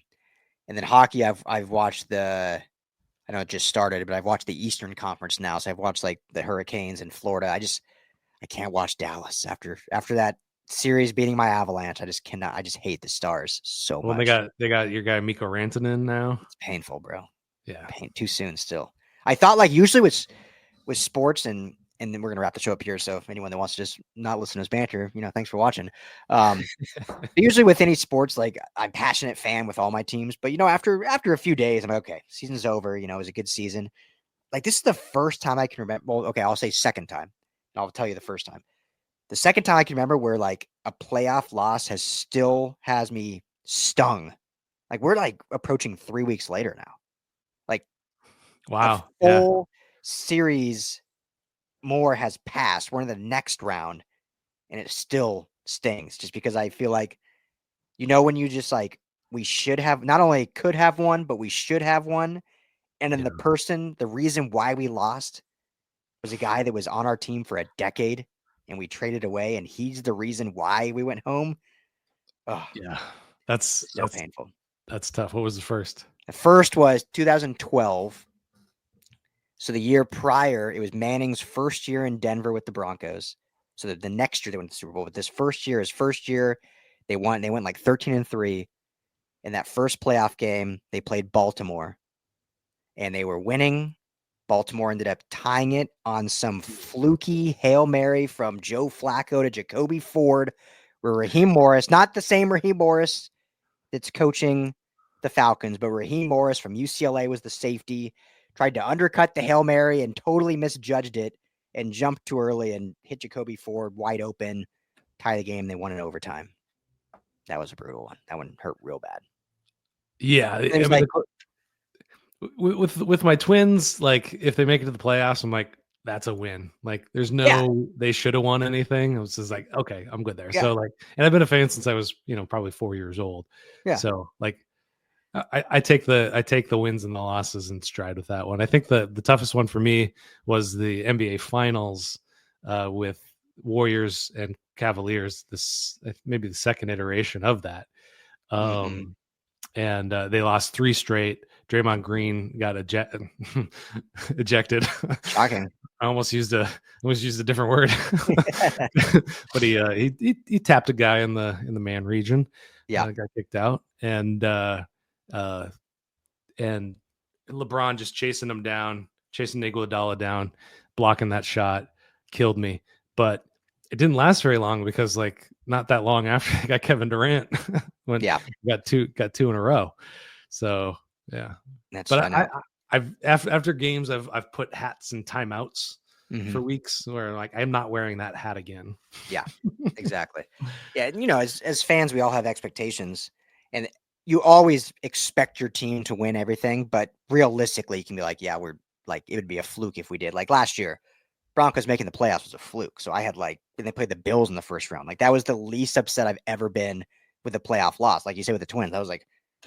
Speaker 1: then hockey, I've watched I know it just started, but I've watched the Eastern Conference now. So I've watched like the Hurricanes in Florida. I can't watch Dallas after that series beating my Avalanche. I just cannot. I just hate the Stars so
Speaker 2: Well,
Speaker 1: much.
Speaker 2: they got your guy Mikko Rantanen now.
Speaker 1: It's painful, bro.
Speaker 2: Yeah.
Speaker 1: Too soon still. I thought like usually with sports and then we're gonna wrap the show up here. So if anyone that wants to just not listen to us banter, thanks for watching. But usually with any sports, like I'm passionate fan with all my teams, but after a few days, I'm like, okay, season's over. It was a good season. Like this is the first time I can remember. Well, okay, I'll say second time. And I'll tell you the first time. The second time I can remember where like a playoff loss has me stung. Like we're like approaching 3 weeks later now. Like a
Speaker 2: Wow. Yeah.
Speaker 1: full series more has passed. We're in the next round, and it still stings just because I feel like, when you just like, we should have not only could have won, but we should have won. And then
Speaker 2: Yeah.
Speaker 1: the reason why we lost was a guy that was on our team for a decade and we traded away, and he's the reason why we went home. Oh,
Speaker 2: Yeah.
Speaker 1: it's so painful.
Speaker 2: That's tough. What was the first?
Speaker 1: The first was 2012. So the year prior, it was Manning's first year in Denver with the Broncos. So the next year they went to the Super Bowl. But this his first year, they won. They went like 13-3. In that first playoff game, they played Baltimore, and they were winning. Baltimore ended up tying it on some fluky Hail Mary from Joe Flacco to Jacoby Ford, where Raheem Morris, not the same Raheem Morris that's coaching the Falcons, but Raheem Morris from UCLA was the safety, tried to undercut the Hail Mary and totally misjudged it and jumped too early and hit Jacoby Ford wide open, tie the game. They won in overtime. That was a brutal one. That one hurt real bad.
Speaker 2: Yeah.
Speaker 1: It
Speaker 2: I
Speaker 1: was
Speaker 2: mean,
Speaker 1: like,
Speaker 2: with my Twins, like if they make it to the playoffs, I'm like, that's a win. Like there's
Speaker 1: yeah,
Speaker 2: no they should have won anything. I was just like, okay, I'm good there.
Speaker 1: yeah,
Speaker 2: So like, and I've been a fan since I was, probably 4 years old.
Speaker 1: yeah.
Speaker 2: So like I take the wins and the losses in stride with that one. I think the toughest one for me was the NBA finals with Warriors and Cavaliers, this maybe the second iteration of that.
Speaker 1: Mm-hmm.
Speaker 2: And they lost 3 straight. Draymond Green got ejected.
Speaker 1: Shocking.
Speaker 2: I almost used a different word, but he tapped a guy in the man region.
Speaker 1: Yeah,
Speaker 2: Got kicked out, and LeBron just chasing him down, chasing Iguodala down, blocking that shot, killed me. But it didn't last very long because like not that long after I got Kevin Durant when
Speaker 1: yeah.
Speaker 2: got two in a row. So yeah, but I've after games I've put hats and timeouts for weeks where like I'm not wearing that hat again.
Speaker 1: Yeah, exactly. Yeah, and as fans, we all have expectations, and you always expect your team to win everything, but realistically, you can be like, yeah, we're like, it would be a fluke if we did. Like last year, Broncos making the playoffs was a fluke. So I had and they played the Bills in the first round. Like that was the least upset I've ever been with a playoff loss. Like you said with the Twins, I was like,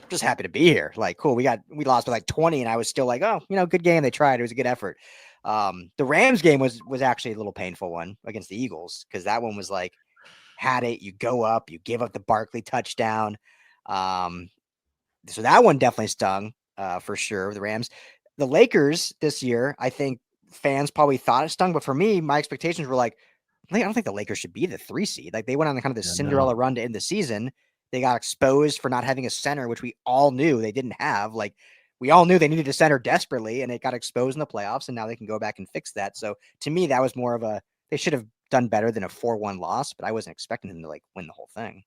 Speaker 1: just happy to be here. Like, cool. We lost by like 20, and I was still like, oh, good game. They tried. It was a good effort. The Rams game was actually a little painful one against the Eagles, because that one was like, had it, you go up, you give up the Barkley touchdown. So that one definitely stung for sure. The Rams, the Lakers this year, I think fans probably thought it stung, but for me, my expectations were like, I don't think the Lakers should be the 3 seed. Like they went on the kind of the Cinderella run to end the season. They got exposed for not having a center, which we all knew they didn't have. Like we all knew they needed a center desperately, and it got exposed in the playoffs, and now they can go back and fix that. So to me, that was more of they should have done better than a 4-1 loss, but I wasn't expecting them to like win the whole thing.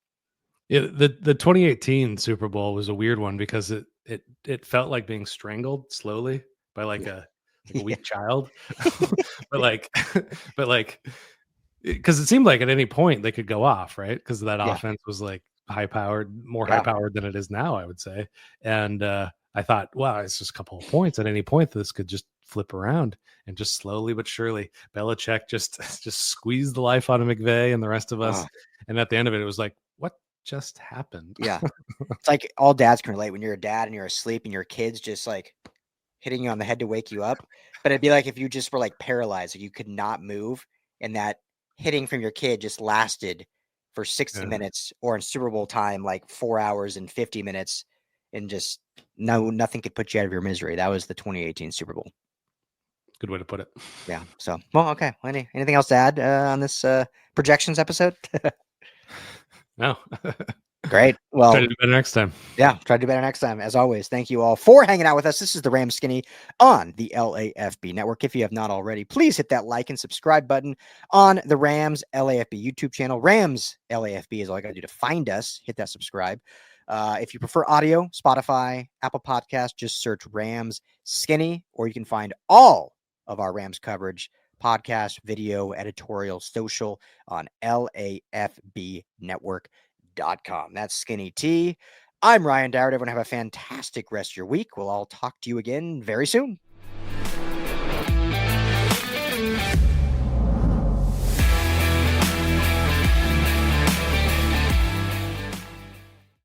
Speaker 2: Yeah, the 2018 Super Bowl was a weird one because it felt like being strangled slowly by like a weak child. but like because it seemed like at any point they could go off, right? Because that
Speaker 1: Yeah.
Speaker 2: offense was like high powered, more high
Speaker 1: Yeah.
Speaker 2: powered than it is now, I would say. And I thought, wow, it's just a couple of points. At any point, this could just flip around, and just slowly but surely, Belichick just squeezed the life out of McVay and the rest of us.
Speaker 1: Oh,
Speaker 2: And at the end of it, it was like, what just happened?
Speaker 1: yeah. It's like all dads can relate when you're a dad and you're asleep and your kid's just like hitting you on the head to wake you up. But it'd be like if you just were like paralyzed, like you could not move, and that hitting from your kid just lasted for 60
Speaker 2: Yeah,
Speaker 1: minutes, or in Super Bowl time, like 4 hours and 50 minutes, and just nothing could put you out of your misery. That was the 2018 Super Bowl.
Speaker 2: good way to put it.
Speaker 1: Yeah. So, well, okay. Anything else to add on this projections episode?
Speaker 2: No.
Speaker 1: Great.
Speaker 2: Try
Speaker 1: Well,
Speaker 2: to do better next time.
Speaker 1: yeah, try to do better next time. As always, thank you all for hanging out with us. This is the Ram Skinny on the LAFB network. If you have not already, please hit that like and subscribe button on the Rams LAFB YouTube channel. Rams LAFB is all you got to do to find us. Hit that subscribe. If you prefer audio, Spotify, Apple Podcast, just search Rams Skinny, or you can find all of our Rams coverage, podcast, video, editorial, social on LAFBnetwork.com. That's Skinny T. I'm Ryan Dowd. Everyone have a fantastic rest of your week. We'll all talk to you again very soon.